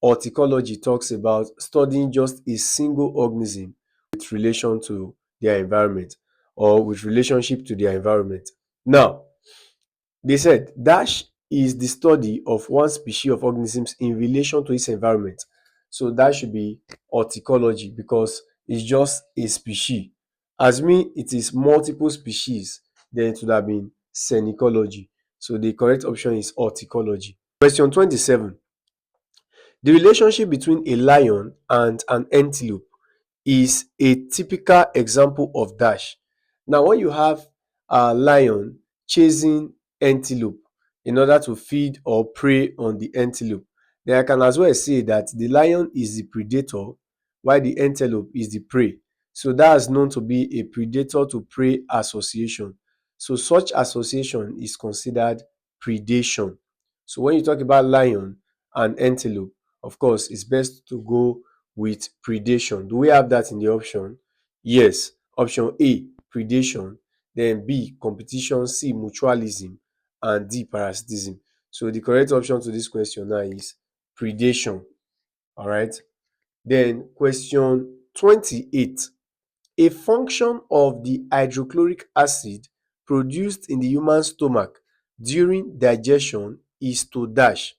horticology talks about studying just a single organism with relation to their environment or with relationship to their environment. Now, they said dash is the study of one species of organisms in relation to its environment. So that should be horticology because it's just a species. Assuming it is multiple species, then it would have been synecology. So the correct option is horticology. Question 27. The relationship between a lion and an antelope is a typical example of dash. Now, when you have a lion chasing antelope in order to feed or prey on the antelope, then I can as well say that the lion is the predator while the antelope is the prey. So that is known to be a predator to prey association. So such association is considered predation. So when you talk about lion and antelope, of course, it's best to go with predation. Do we have that in the option? Yes. Option A, predation. Then B, competition. C, mutualism. And D, parasitism. So the correct option to this question now is predation. All right. Then question 28. A function of the hydrochloric acid produced in the human stomach during digestion is to dash.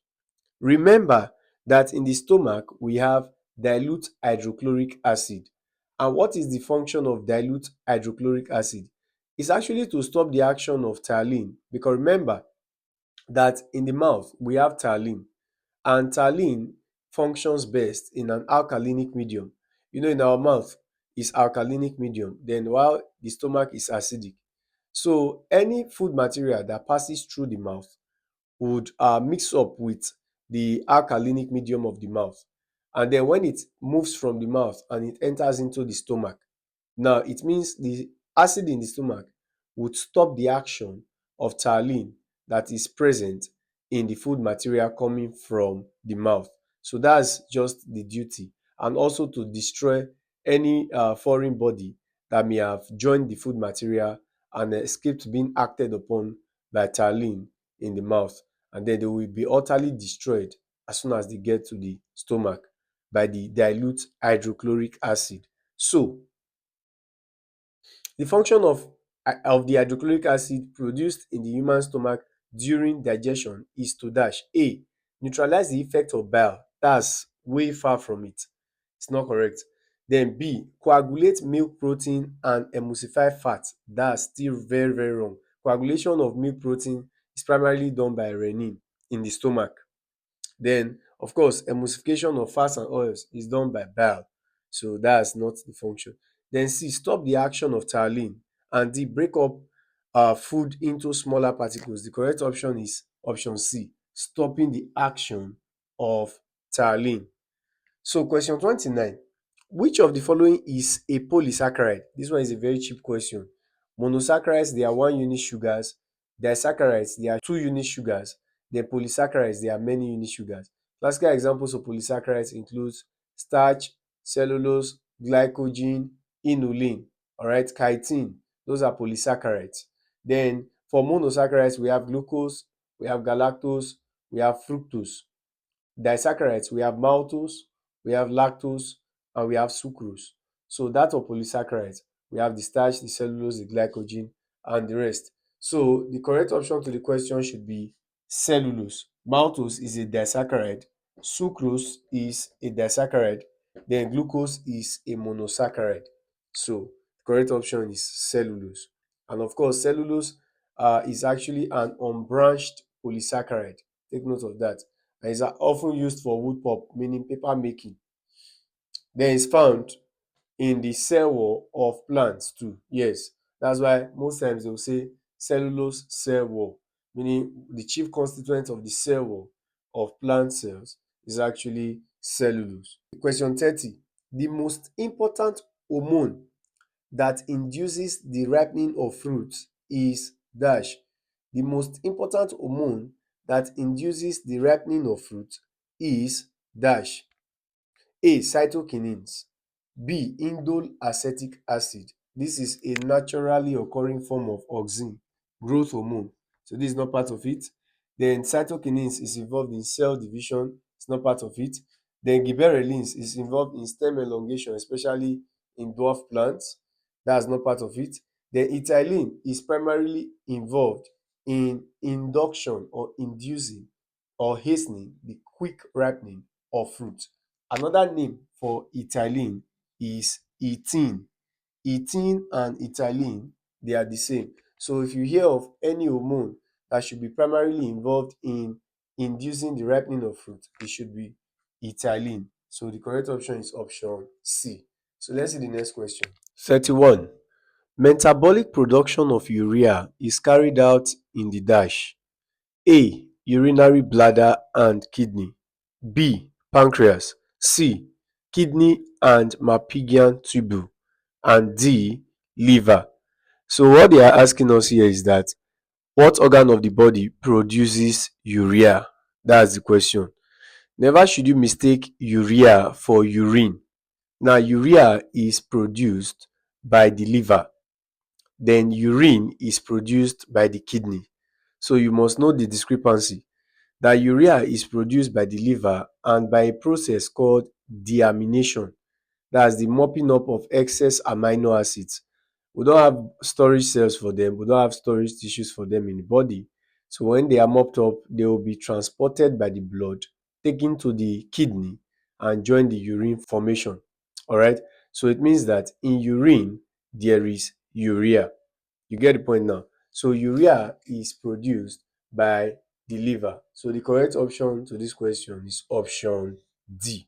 Remember that in the stomach we have dilute hydrochloric acid. And what is the function of dilute hydrochloric acid? It's actually to stop the action of ptyalin, because remember that in the mouth we have ptyalin, and ptyalin functions best in an alkalinic medium. You know, in our mouth is alkalinic medium, then while the stomach is acidic. So any food material that passes through the mouth would mix up with the alkalinic medium of the mouth, and then when it moves from the mouth and it enters into the stomach, now it means the acid in the stomach would stop the action of ptyalin that is present in the food material coming from the mouth. So that's just the duty, and also to destroy any foreign body that may have joined the food material and escaped being acted upon by ptyalin in the mouth, and then they will be utterly destroyed as soon as they get to the stomach by the dilute hydrochloric acid. So the function of the hydrochloric acid produced in the human stomach during digestion is to dash A, neutralize the effect of bile. That's way far from it. It's not correct. Then B, coagulate milk protein and emulsify fat. That's still very, very wrong. Coagulation of milk protein is primarily done by renin in the stomach. Then, of course, emulsification of fats and oils is done by bile. So that's not the function. Then C, stop the action of ptyalin. And D, break up food into smaller particles. The correct option is option C, stopping the action of ptyalin. So question 29. Which of the following is a polysaccharide? This one is a very cheap question. Monosaccharides, they are 1 unit sugars. Disaccharides, they are 2 unit sugars. Then polysaccharides, they are many unit sugars. Classical examples of polysaccharides include starch, cellulose, glycogen, inulin, alright, chitin. Those are polysaccharides. Then for monosaccharides, we have glucose, we have galactose, we have fructose. Disaccharides, we have maltose, we have lactose, and we have sucrose. So that of polysaccharides, we have the starch, the cellulose, the glycogen, and the rest. So the correct option to the question should be cellulose. Maltose is a disaccharide. Sucrose is a disaccharide. Then glucose is a monosaccharide. So the correct option is cellulose. And of course, cellulose is actually an unbranched polysaccharide. Take note of that. And is often used for wood pulp, meaning paper making. Then it's found in the cell wall of plants too. Yes, that's why most times they will say cellulose cell wall, meaning the chief constituent of the cell wall of plant cells is actually cellulose. Question 30. The most important hormone that induces the ripening of fruits is dash. The most important hormone that induces the ripening of fruit is dash. A. Cytokinesis. B. Indole acetic acid. This is a naturally occurring form of auxin, growth hormone. So this is not part of it. Then cytokinins is involved in cell division. It's not part of it. Then gibberellins is involved in stem elongation, especially in dwarf plants. That's not part of it. Then ethylene is primarily involved in induction or inducing or hastening the quick ripening of fruit. Another name for ethylene is ethene. Ethene and ethylene, they are the same. So if you hear of any hormone that should be primarily involved in inducing the ripening of fruit, it should be ethylene. So the correct option is option C. So let's see the next question. 31. Metabolic production of urea is carried out in the dash. A. Urinary bladder and kidney. B. Pancreas. C. Kidney and Mappesian tubule. And D. Liver. So what they are asking us here is that what organ of the body produces urea? That's the question. Never should you mistake urea for urine. Now urea is produced by the liver, then urine is produced by the kidney. So you must know the discrepancy, that urea is produced by the liver and by a process called deamination. That's the mopping up of excess amino acids. We don't have storage cells for them. We don't have storage tissues for them in the body. So when they are mopped up, they will be transported by the blood, taken to the kidney and join the urine formation. All right. So it means that in urine, there is urea. You get the point now. So urea is produced by the liver. So the correct option to this question is option D.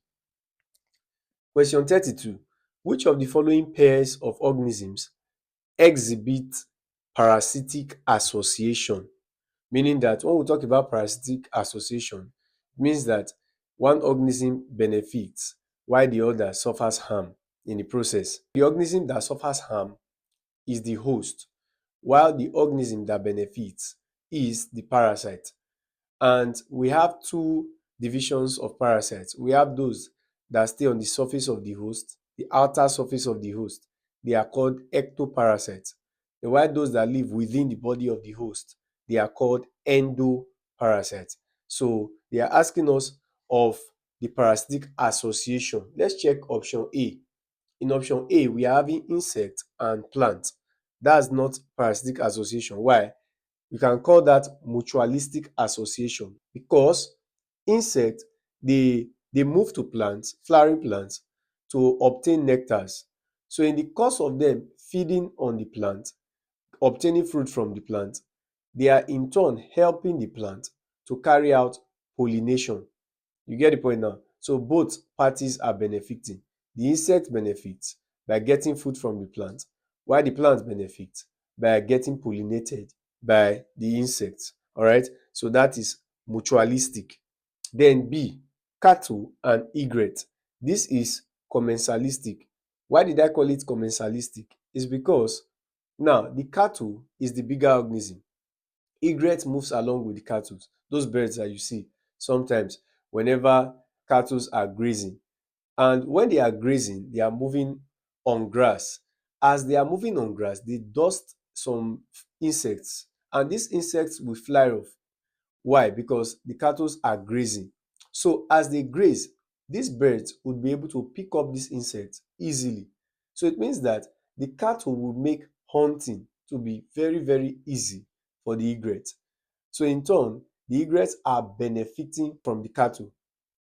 Question 32. Which of the following pairs of organisms exhibit parasitic association? Meaning that when we talk about parasitic association, it means that one organism benefits while the other suffers harm in the process. The organism that suffers harm is the host, while the organism that benefits is the parasite. And we have two divisions of parasites. We have those that stay on the surface of the host, the outer surface of the host. They are called ectoparasites. And while those that live within the body of the host, they are called endoparasites. So they are asking us of the parasitic association. Let's check option A. In option A, we are having insect and plant. That's not parasitic association. Why? We can call that mutualistic association, because insect dey move to plants, flowering plants, to obtain nectars. So in the course of them feeding on the plant, obtaining fruit from the plant, they are in turn helping the plant to carry out pollination. You get the point now. So both parties are benefiting. The insect benefits by getting food from the plant, while the plant benefits by getting pollinated by the insects. Alright, so that is mutualistic. Then B, cattle and egret. This is commensalistic. Why did I call it commensalistic? It's because now the cattle is the bigger organism. Egret moves along with the cattle. Those birds that you see sometimes whenever cattle are grazing. And when they are grazing, they are moving on grass. As they are moving on grass, they dust some insects, and these insects will fly off. Why? Because the cattle are grazing. So as they graze, these birds would be able to pick up these insects easily. So it means that the cattle will make hunting to be very, very easy for the egret. So in turn, the egrets are benefiting from the cattle.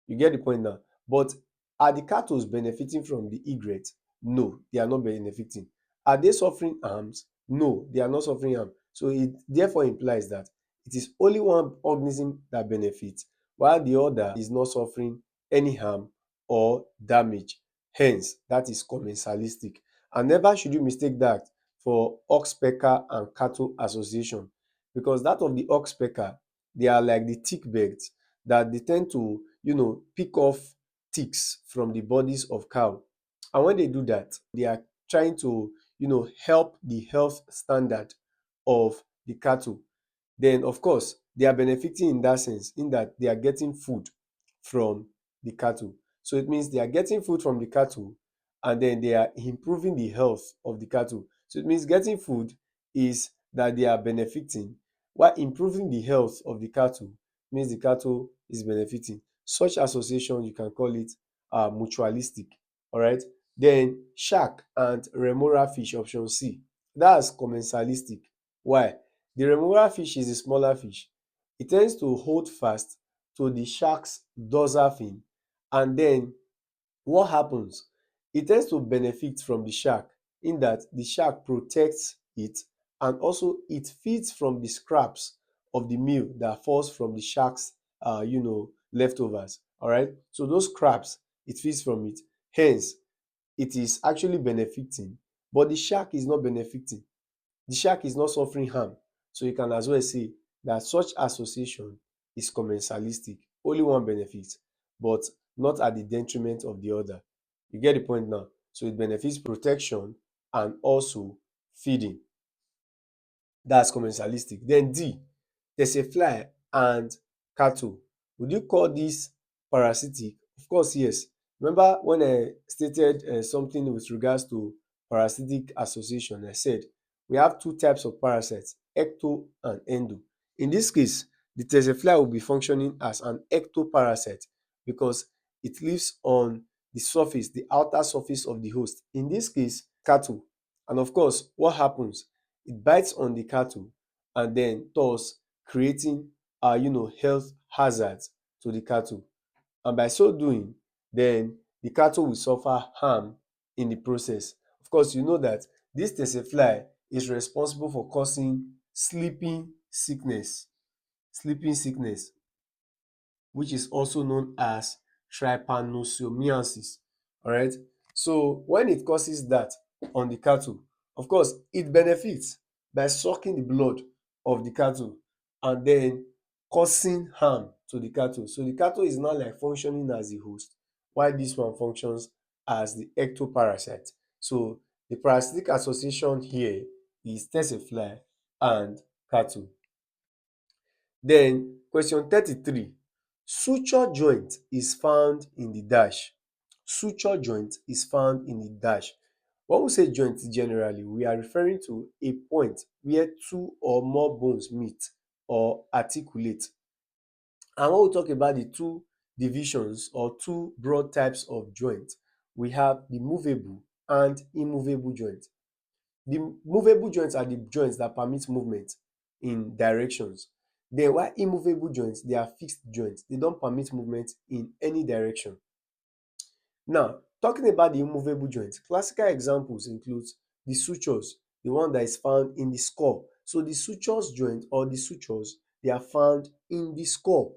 You get the point now? But are the cattle benefiting from the egret? No, they are not benefiting. Are they suffering harms? No, they are not suffering harm. So it therefore implies that it is only one organism that benefits, while the other is not suffering any harm or damage. Hence, that is commensalistic. And never should you mistake that for oxpecker and cattle association, because that of the oxpecker, they are like the tick birds that they tend to pick off ticks from the bodies of cow. And when they do that, they are trying to help the health standard of the cattle. Then of course they are benefiting in that sense, in that they are getting food from the cattle. So it means they are getting food from the cattle, and then they are improving the health of the cattle. So it means getting food is that they are benefiting, while improving the health of the cattle means the cattle is benefiting. Such association, you can call it mutualistic. Alright. Then shark and remora fish, option C, that's commensalistic. Why? The remora fish is a smaller fish. It tends to hold fast to the shark's dorsal fin, and then what happens? It tends to benefit from the shark, in that the shark protects it, and also it feeds from the scraps of the meal that falls from the shark's leftovers. Alright, so those scraps, it feeds from it. Hence, it is actually benefiting, but the shark is not benefiting. The shark is not suffering harm. So you can as well say that such association is commensalistic. Only one benefits, but not at the detriment of the other. You get the point now? So it benefits protection and also feeding. That's commensalistic. Then D, fly and cattle. Would you call this parasitic? Of course, yes. Remember when I stated something with regards to parasitic association, I said we have two types of parasites, ecto and endo. In this case, the fly will be functioning as an ectoparasite because it lives on the surface, the outer surface of the host. In this case, cattle. And of course, what happens? It bites on the cattle, and then thus creating health hazards to the cattle. And by so doing, then the cattle will suffer harm in the process. Of course, you know that this fly is responsible for causing sleeping sickness, which is also known as trypanosomiasis. Alright. So when it causes that on the cattle, of course it benefits by sucking the blood of the cattle and then causing harm to the cattle. So the cattle is now like functioning as the host, while this one functions as the ectoparasite. So the parasitic association here is fly and cattle. Then question 33, suture joint is found in the dash. Suture joint is found in the dash. When we say joint generally, we are referring to a point where two or more bones meet or articulate. And when we talk about the two divisions or two broad types of joint, we have the movable and immovable joint. The movable joints are the joints that permit movement in directions. Then while immovable joints, they are fixed joints. They don't permit movement in any direction. Now, talking about the immovable joints, classical examples include the sutures, the one that is found in the skull. So the sutures joint or the sutures, they are found in the skull.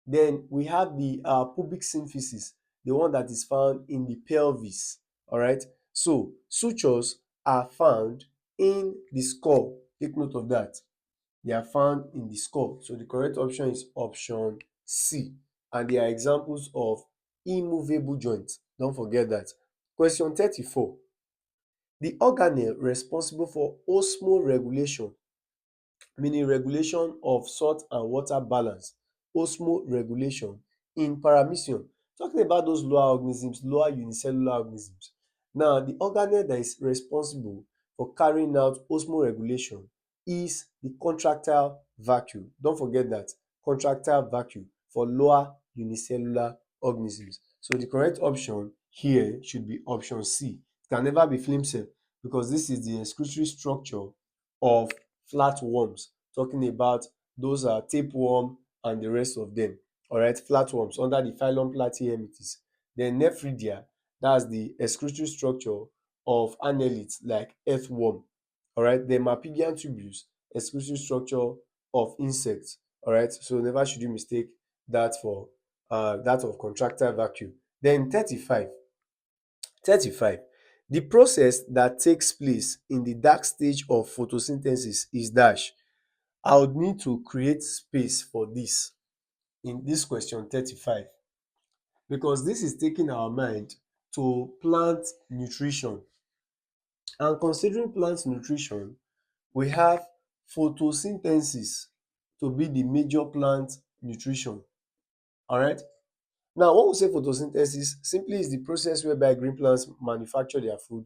Then we have the pubic symphysis, the one that is found in the pelvis. Alright, so sutures are found in the skull. Take note of that. They are found in the skull. So the correct option is option C. And they are examples of immovable joints. Don't forget that. Question 34. The organelle responsible for osmoregulation, meaning regulation of salt and water balance, osmoregulation in paramecium. Talking about those lower organisms, lower unicellular organisms. Now, the organelle that is responsible for carrying out osmoregulation is the contractile vacuole. Don't forget that, contractile vacuole for lower unicellular organisms. So the correct option here should be option C. It can never be phloem because this is the excretory structure of flatworms, talking about those are tapeworm and the rest of them. Alright, flatworms under the phylum Platyhelminthes. Then nephridia, that's the excretory structure of annelids like earthworm. Alright, then mammalian tubules, excretory structure of insects. Alright, so never should you mistake that for that of contractile vacuole. Then 35, the process that takes place in the dark stage of photosynthesis is dash. I would need to create space for this in this question 35, because this is taking our mind to plant nutrition. And considering plant nutrition, we have photosynthesis to be the major plant nutrition. Alright. Now, when we say photosynthesis, simply is the process whereby green plants manufacture their food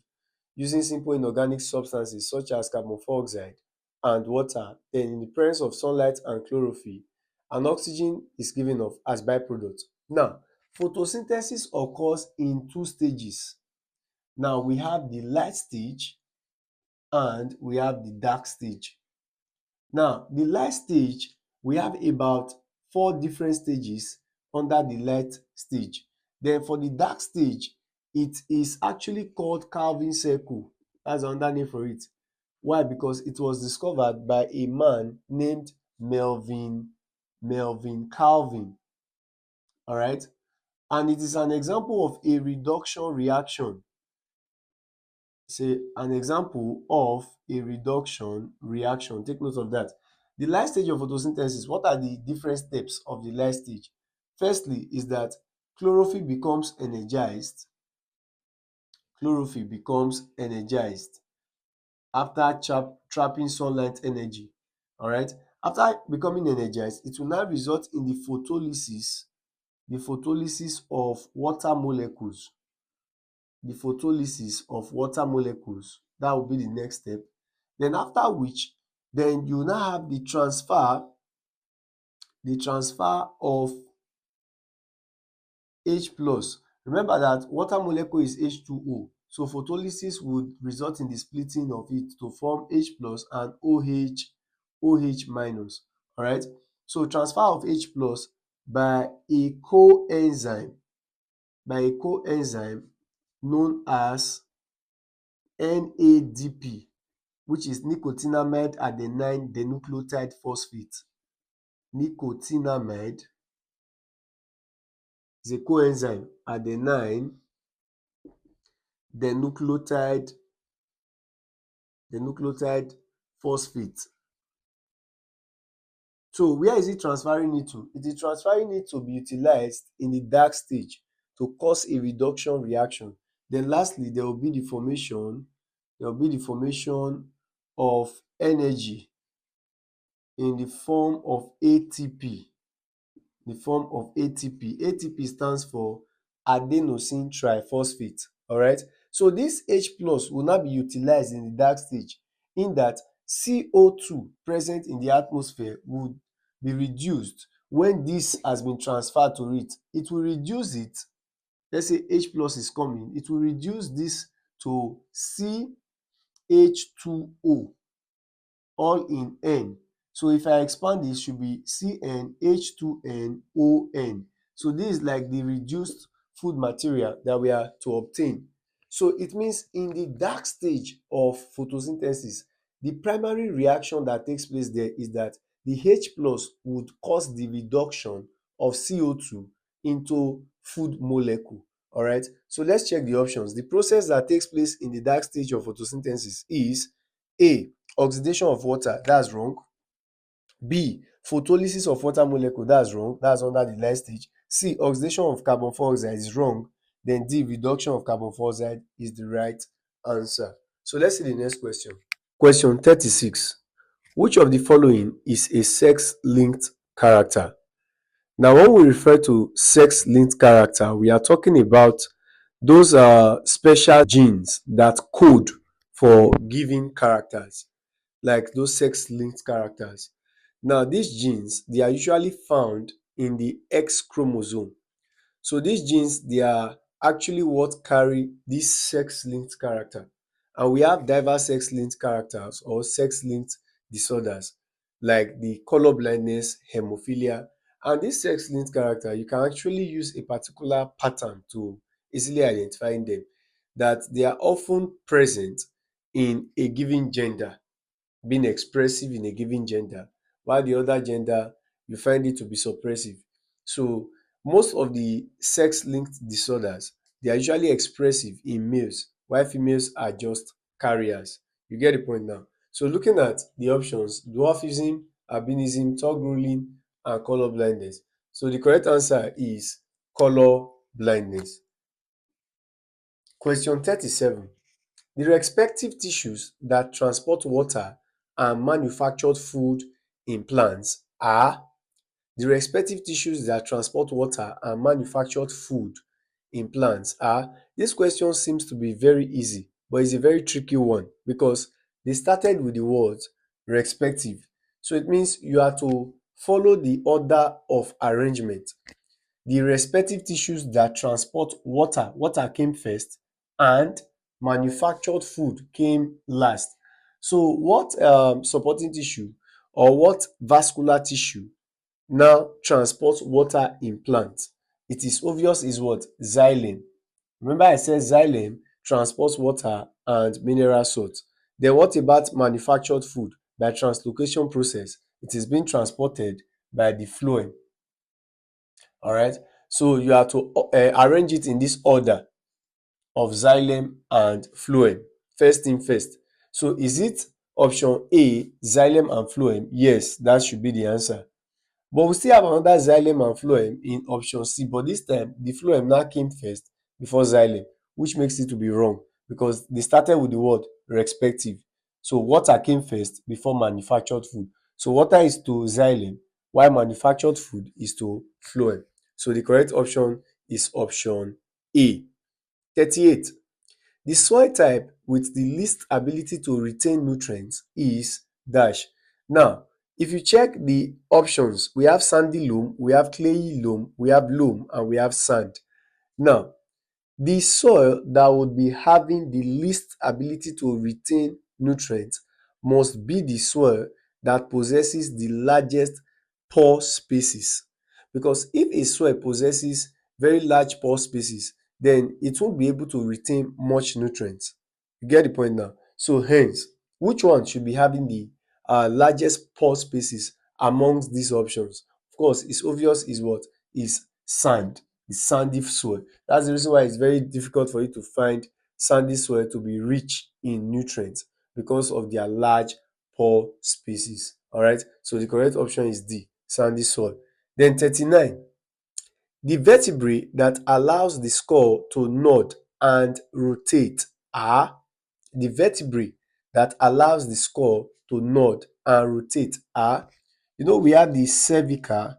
using simple inorganic substances such as carbon dioxide and water. Then in the presence of sunlight and chlorophyll, and oxygen is given off as byproduct. Now, photosynthesis occurs in two stages. Now, we have the light stage and we have the dark stage. Now, the light stage, we have about 4 different stages under the light stage. Then for the dark stage, it is actually called Calvin circle. That's another name for it. Why? Because it was discovered by a man named Melvin Calvin. Alright? And it is an example of a reduction reaction. Say an example of a reduction reaction. Take note of that. The light stage of photosynthesis, what are the different steps of the light stage? Firstly is that chlorophyll becomes energized. Chlorophyll becomes energized after trapping sunlight energy. Alright. After becoming energized, it will now result in the photolysis of water molecules. The photolysis of water molecules. That will be the next step. Then after which, then you now have the transfer of H plus. Remember that water molecule is H2O. So photolysis would result in the splitting of it to form H plus and OH minus. Alright. So transfer of H plus by a coenzyme known as NADP, which is nicotinamide adenine dinucleotide phosphate. Nicotinamide is a coenzyme adenine dinucleotide phosphate. So where is it transferring it to? It is transferring it to be utilized in the dark stage to cause a reduction reaction. Then lastly, there will be the formation of energy in the form of ATP. ATP stands for adenosine triphosphate. Alright. So this H plus will now be utilized in the dark stage, in that CO2 present in the atmosphere would be reduced when this has been transferred to it. It will reduce it. Let's say H plus is coming. It will reduce this to CH2O, all in N. So if I expand this, should be CnH2nOn. So this is like the reduced food material that we are to obtain. So it means in the dark stage of photosynthesis, the primary reaction that takes place there is that the H plus would cause the reduction of CO2 into food molecule. Alright, so let's check the options. The process that takes place in the dark stage of photosynthesis is A. Oxidation of water, that's wrong. B. Photolysis of water molecule, that's wrong. That's under the light stage. C. Oxidation of carbon dioxide is wrong. Then D. Reduction of carbon dioxide is the right answer. So let's see the next question. Question 36. Which of the following is a sex-linked character? Now, when we refer to sex-linked character, we are talking about those special genes that code for giving characters, like those sex-linked characters. Now, these genes, they are usually found in the X chromosome. So these genes, they are actually what carry this sex-linked character. And we have diverse sex-linked characters or sex-linked disorders. like the color blindness, hemophilia. And this sex-linked character, you can actually use a particular pattern to easily identify them, that they are often present in a given gender, being expressive in a given gender, while the other gender you find it to be suppressive. So most of the sex-linked disorders, they are usually expressive in males, while females are just carriers. You get the point now. So looking at the options, dwarfism, albinism, tongue rolling, and color blindness. So the correct answer is color blindness. Question 37. The respective tissues that transport water and manufactured food in plants are the respective tissues that transport water and manufactured food in plants are. This question seems to be very easy, but it's a very tricky one because they started with the word respective. So it means you have to follow the order of arrangement. The respective tissues that transport water came first, and manufactured food came last. So what supporting tissue or what vascular tissue now transports water in plants? It is obvious is what? Xylem. Remember I said xylem transports water and mineral salts. Then what about manufactured food? By translocation process, it is being transported by the phloem. Alright, so you have to arrange it in this order of xylem and phloem. First thing first. So is it option A, xylem and phloem? Yes, that should be the answer. But we still have another xylem and phloem in option C, but this time the phloem now came first before xylem, which makes it to be wrong because they started with the word respective. So water came first before manufactured food. So water is to xylem while manufactured food is to phloem. So the correct option is option A. 38. The soil type with the least ability to retain nutrients is dash. Now, if you check the options, we have sandy loam, we have clayey loam, we have loam, and we have sand. Now, the soil that would be having the least ability to retain nutrients must be the soil that possesses the largest pore spaces. Because if a soil possesses very large pore spaces, then it won't be able to retain much nutrients. You get the point now? So hence, which one should be having the largest pore spaces amongst these options? Of course, it's obvious is what? Is sand, the sandy soil. That's the reason why it's very difficult for you to find sandy soil to be rich in nutrients because of their large pore spaces. Alright, so the correct option is D, sandy soil. Then 39. The vertebrae that allows the skull to nod and rotate are the vertebrae that allows the skull to nod and rotate are, we have the cervical,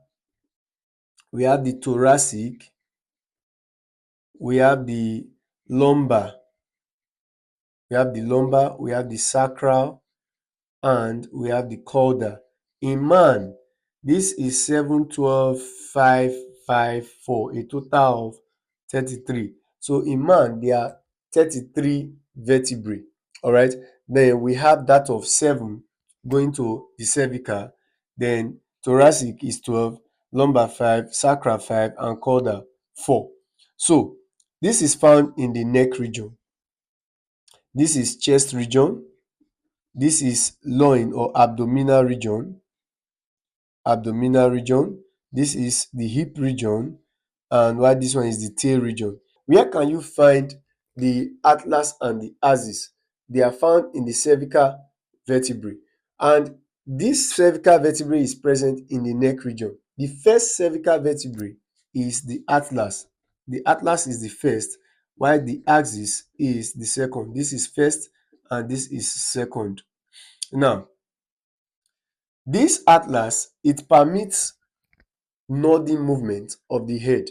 we have the thoracic, we have the lumbar, we have the sacral, and we have the caudal. In man, this is 7, 12, 5, 5, 4, a total of 33. So in man, there are 33 vertebrae. Alright, then we have that of 7 going to the cervical, then thoracic is 12, lumbar 5, sacral 5, and caudal 4. So this is found in the neck region. This is chest region. This is loin or abdominal region. This is the hip region, and while this one is the tail region. Where can you find the atlas and the axis? They are found in the cervical vertebrae, and this cervical vertebrae is present in the neck region. The first cervical vertebrae is the atlas. The atlas is the first, while the axis is the second. This is first and this is second. Now, this atlas, it permits nodding movement of the head.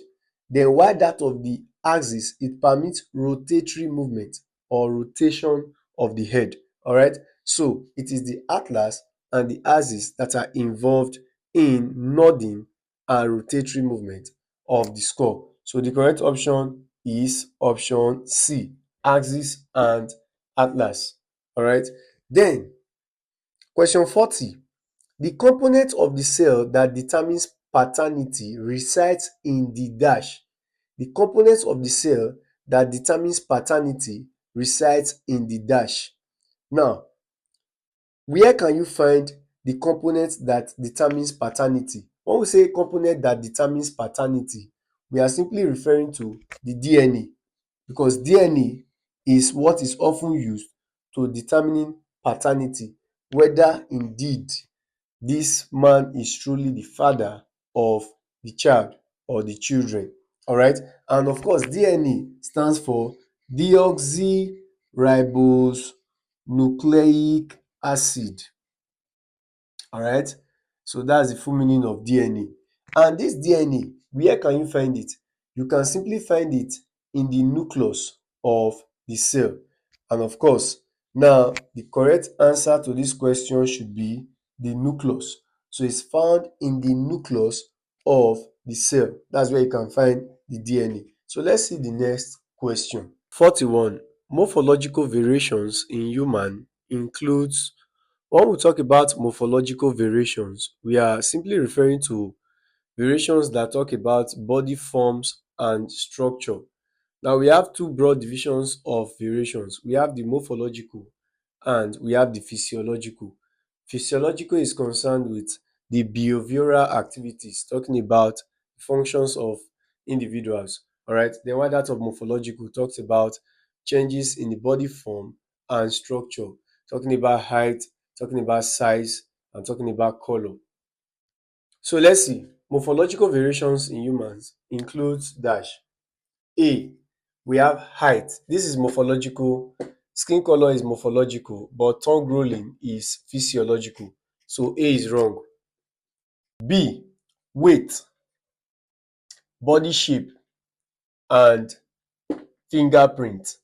Then while that of the axis, it permits rotatory movement or rotation of the head. Alright, so it is the atlas and the axis that are involved in nodding and rotatory movement of the skull. So the correct option is option C, axis and atlas. Alright, then question 40. The component of the cell that determines paternity resides in the dash. The component of the cell that determines paternity resides in the dash. Now, where can you find the component that determines paternity? When we say component that determines paternity, we are simply referring to the DNA, because DNA is what is often used to determining paternity, whether indeed this man is truly the father of the child or the children. Alright, and of course DNA stands for deoxyribonucleic acid. Alright, so that's the full meaning of DNA. And this DNA, where can you find it? You can simply find it in the nucleus of the cell. And of course, now the correct answer to this question should be the nucleus. So it's found in the nucleus of the cell. That's where you can find the DNA. So let's see the next question. 41. Morphological variations in human includes. When we talk about morphological variations, we are simply referring to variations that talk about body forms and structure. Now, we have two broad divisions of variations. We have the morphological and we have the physiological. Physiological is concerned with the behavioral activities, talking about functions of individuals. All right. Then while that of morphological talks about changes in the body form and structure, talking about height, talking about size, and talking about color. So let's see. Morphological variations in humans includes dash. A, we have height. This is morphological. Skin color is morphological, but tongue rolling is physiological. So A is wrong. B, weight, body shape, and fingerprint.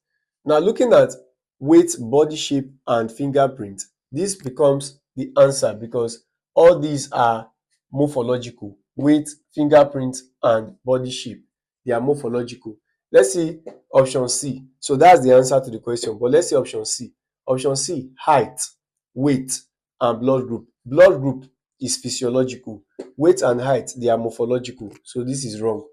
Now looking at weight, body shape, and fingerprint, this becomes the answer because all these are morphological. Weight, fingerprint, and body shape, they are morphological. Let's see option C. So that's the answer to the question, but let's see option C. Option C, height, weight, and blood group. Blood group is physiological. Weight and height, they are morphological. So this is wrong.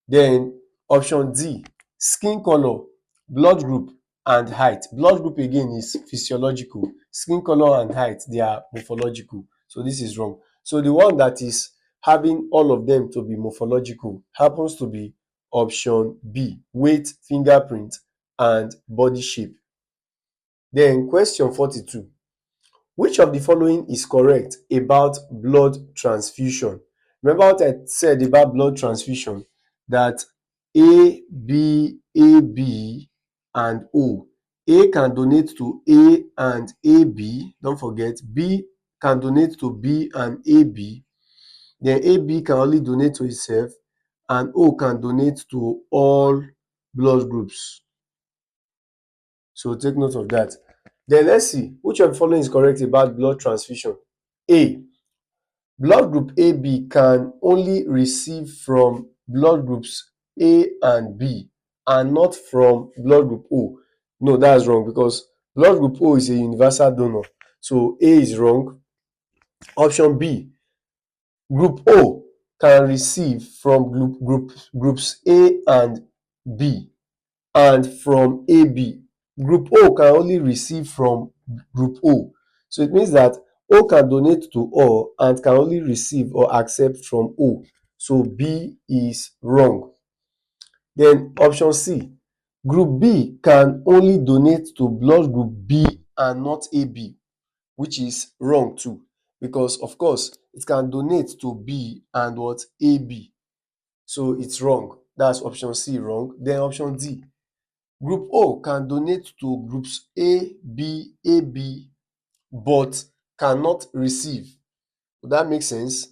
Then option D, skin color, blood group, and height. Blood group again is physiological. Skin color and height, they are morphological. So this is wrong. So the one that is having all of them to be morphological happens to be option B, weight, fingerprint, and body shape. Then question 42. Which of the following is correct about blood transfusion? Remember what I said about blood transfusion? That AB, and O. A can donate to A and AB. Don't forget, B can donate to B and AB. Then AB can only donate to itself, and O can donate to all blood groups. So take note of that. Then let's see which of the following is correct about blood transfusion. A, blood group AB can only receive from blood groups A and B and not from blood group O. No, that's wrong because blood group O is a universal donor. So A is wrong. Option B, group O can receive from groups A and B and from AB. Group O can only receive from group O. So it means that O can donate to O and can only receive or accept from O. So B is wrong. Then option C, group B can only donate to blood group B and not AB, which is wrong too, because of course it can donate to B and what AB. So it's wrong. That's option C wrong. Then option D, group O can donate to groups A, B, AB, but cannot receive. Would that make sense?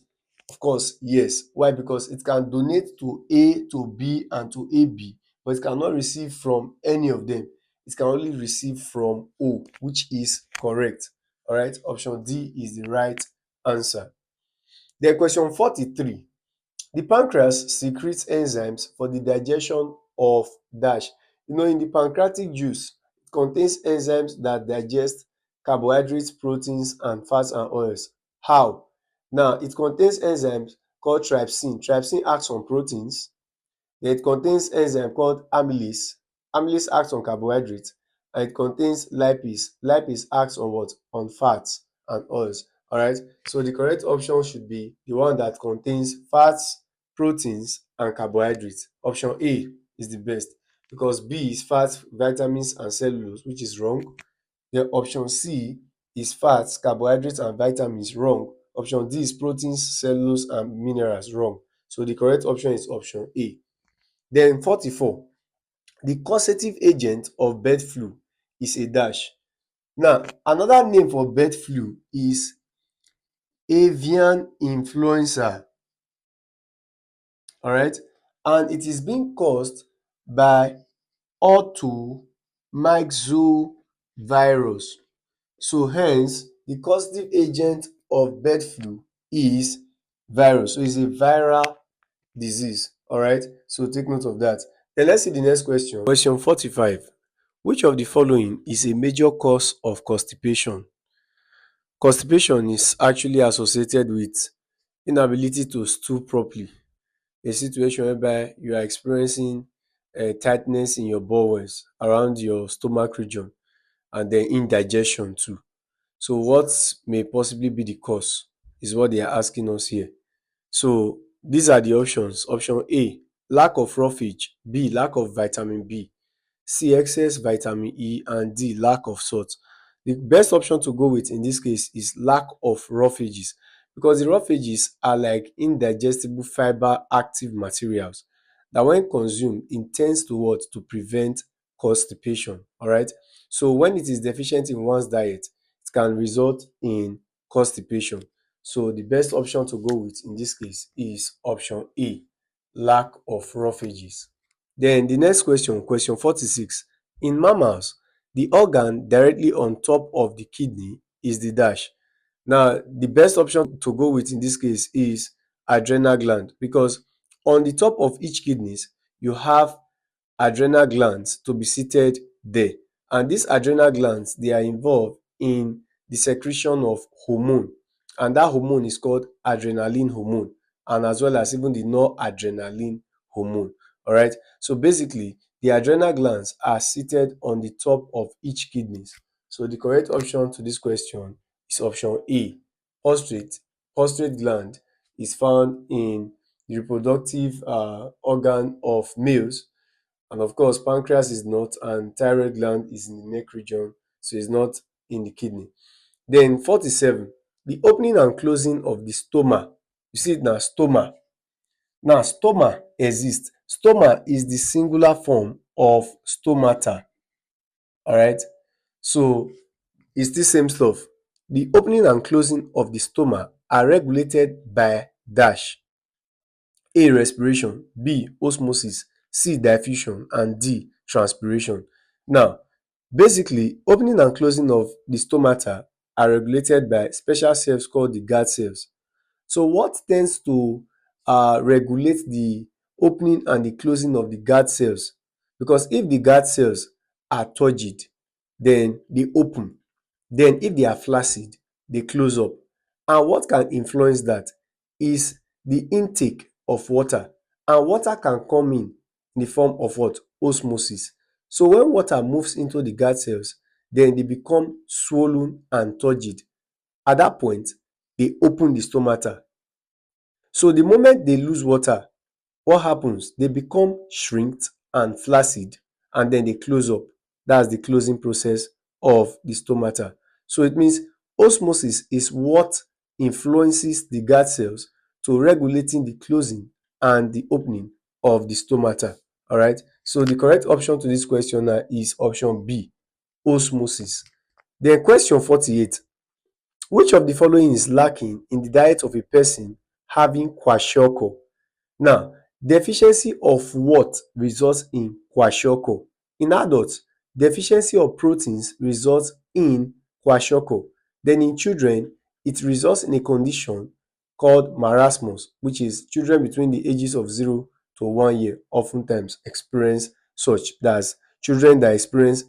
Of course, yes. Why? Because it can donate to A, to B, and to AB, but it cannot receive from any of them. It can only receive from O, which is correct. All right, option D is the right answer. Then question 43. The pancreas secretes enzymes for the digestion of dash. In the pancreatic juice, it contains enzymes that digest carbohydrates, proteins, and fats and oils. How? Now, it contains enzymes called trypsin. Trypsin acts on proteins. Then it contains enzyme called amylase. Amylase acts on carbohydrates. And it contains lipase. Lipase acts on what? On fats and oils. Alright, so the correct option should be the one that contains fats, proteins and carbohydrates. Option A is the best, because B is fats, vitamins and cellulose, which is wrong. Then option C is fats, carbohydrates and vitamins, wrong. Option D is proteins, cellulose and minerals, wrong. So the correct option is option A. Then 44, the causative agent of bird flu is a dash. Now, another name for bird flu is avian influenza, alright, and it is being caused by orthomyxovirus. So hence, the causative agent of bird flu is virus. So it's a viral disease. Alright, so take note of that. Then let's see the next question. Question 45. Which of the following is a major cause of constipation? Constipation is actually associated with inability to stool properly, a situation whereby you are experiencing tightness in your bowels around your stomach region, and then indigestion too. So what may possibly be the cause is what they are asking us here. So these are the options. Option A, lack of roughage. B, lack of vitamin B. C, excess vitamin E. And D, lack of salt. The best option to go with in this case is lack of roughages, because the roughages are like indigestible fiber active materials that when consumed it tends to what? To prevent constipation. Alright, so when it is deficient in one's diet, it can result in constipation. So the best option to go with in this case is option A, lack of roughages. Then the next question, question 46. In mammals, the organ directly on top of the kidney is the dash. Now, the best option to go with in this case is adrenal gland, because on the top of each kidneys, you have adrenal glands to be seated there. And these adrenal glands, they are involved in the secretion of hormone, and that hormone is called adrenaline hormone, and as well as even the noradrenaline hormone. Alright, so basically the adrenal glands are seated on the top of each kidneys. So the correct option to this question is option A, prostate. Prostate gland is found in the reproductive organ of males, and of course pancreas is not, and thyroid gland is in the neck region, so it's not in the kidney. Then 47, the opening and closing of the stoma. You see it now, stoma. Now stoma exists. Stoma is the singular form of stomata. Alright, so it's the same stuff. The opening and closing of the stoma are regulated by dash. A, respiration. B, osmosis. C, diffusion. And D, transpiration. Now, basically, opening and closing of the stomata are regulated by special cells called the guard cells. So what tends to regulate the opening and the closing of the guard cells? Because if the guard cells are turgid, then they open. Then if they are flaccid, they close up. And what can influence that is the intake of water. And water can come in the form of what? Osmosis. So when water moves into the guard cells, then they become swollen and turgid. At that point, they open the stomata. So the moment they lose water, what happens? They become shrinked and flaccid, and then they close up. That's the closing process of the stomata. So it means osmosis is what influences the guard cells to regulating the closing and the opening of the stomata. Alright, so the correct option to this question now is option B, osmosis. Then question 48. Which of the following is lacking in the diet of a person having kwashiorkor? Now, deficiency of what results in kwashiorkor? In adults, deficiency of proteins results in kwashiorkor. Then in children, it results in a condition called marasmus, which is children between the ages of 0 to 1 year oftentimes experience such. That's children that experience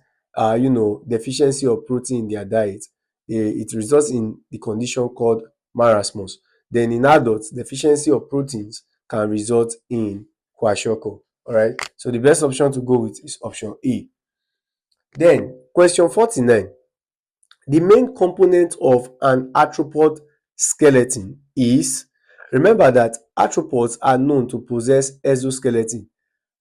deficiency of protein in their diet. It results in the condition called marasmus. Then in adults, deficiency of proteins can result in kwashiorkor. All right. So the best option to go with is option A. Then question 49. The main component of an arthropod skeleton is, remember that arthropods are known to possess exoskeleton,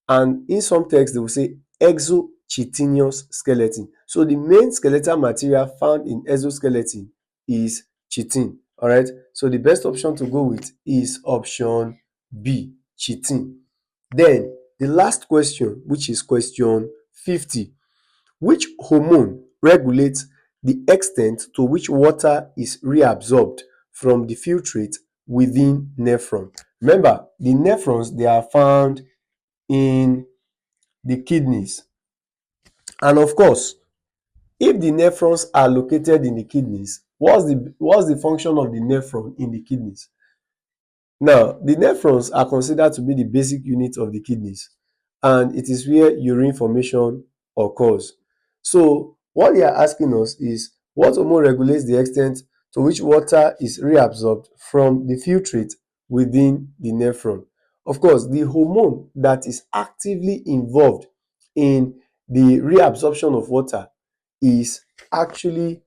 and in some texts they will say exochitinous skeleton. So the main skeletal material found in exoskeleton is chitin. All right. So the best option to go with is option B, chitin. Then the last question, which is question 50. Which hormone regulates the extent to which water is reabsorbed from the filtrate within nephron? Remember, the nephrons, they are found in the kidneys. And of course, if the nephrons are located in the kidneys, what's the function of the nephron in the kidneys? Now, the nephrons are considered to be the basic unit of the kidneys, and it is where urine formation occurs. So, what they are asking us is, what hormone regulates the extent to which water is reabsorbed from the filtrate within the nephron? Of course, the hormone that is actively involved in the reabsorption of water is actually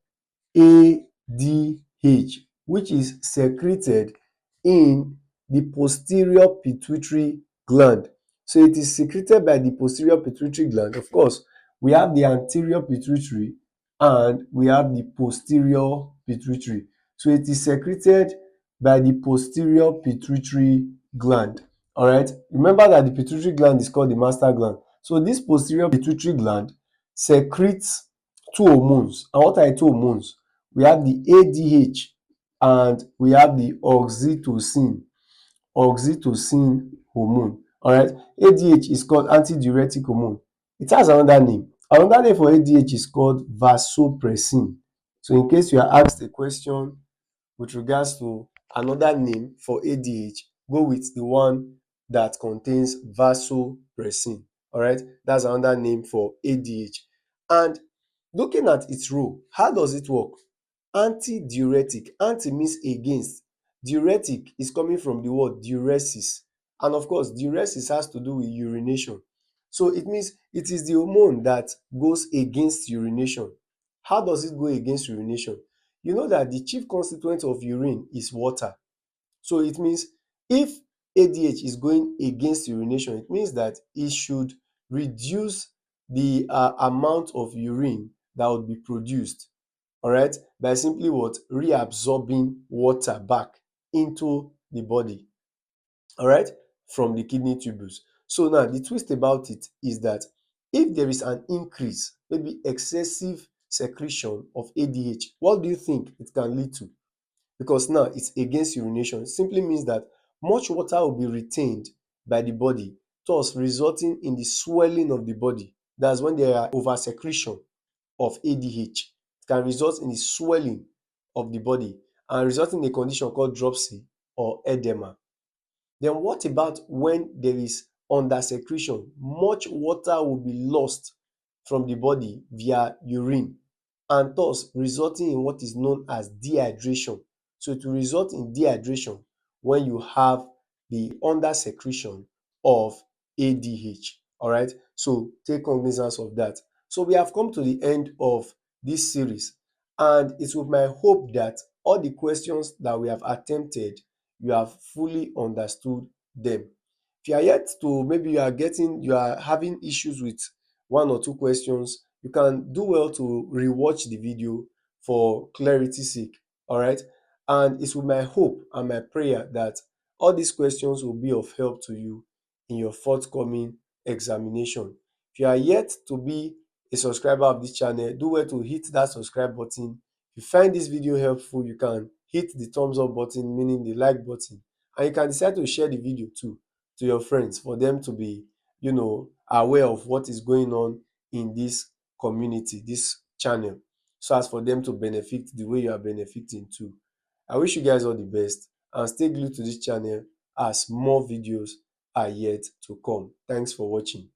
ADH, which is secreted in the posterior pituitary gland. So it is secreted by the posterior pituitary gland. Of course, we have the anterior pituitary and we have the posterior pituitary. So it is secreted by the posterior pituitary gland. All right. Remember that the pituitary gland is called the master gland. So this posterior pituitary gland secretes two hormones. And what are the two hormones? We have the ADH and we have the oxytocin hormone. All right. ADH is called antidiuretic hormone. It has another name. Another name for ADH is called vasopressin. So in case you are asked a question with regards to another name for ADH, go with the one that contains vasopressin. All right. That's another name for ADH. And looking at its role, how does it work? Antidiuretic. Anti means against. Diuretic is coming from the word diuresis. And of course, diuresis has to do with urination. So it means it is the hormone that goes against urination. How does it go against urination? You know that the chief constituent of urine is water. So it means if ADH is going against urination, it means that it should reduce the amount of urine that would be produced, all right, by simply what? Reabsorbing water back into the body, all right, from the kidney tubules. So now the twist about it is that if there is an increase, maybe excessive secretion of ADH, what do you think it can lead to? Because now it's against urination. It simply means that much water will be retained by the body, thus resulting in the swelling of the body. That's when there are oversecretion of ADH. It can result in the swelling of the body and result in a condition called dropsy or edema. Then what about when there is undersecretion? Much water will be lost from the body via urine and thus resulting in what is known as dehydration. So it will result in dehydration when you have the undersecretion of ADH. All right. So take cognizance of that. So we have come to the end of this series, and it's with my hope that all the questions that we have attempted, you have fully understood them. If you are yet to, maybe you are having issues with one or two questions, you can do well to rewatch the video for clarity's sake. All right. And it's with my hope and my prayer that all these questions will be of help to you in your forthcoming examination. If you are yet to be a subscriber of this channel, do well to hit that subscribe button. If you find this video helpful, you can hit the thumbs up button, meaning the like button, and you can decide to share the video too to your friends for them to be, aware of what is going on in this community, this channel, so as for them to benefit the way you are benefiting too. I wish you guys all the best and stay glued to this channel as more videos are yet to come. Thanks for watching.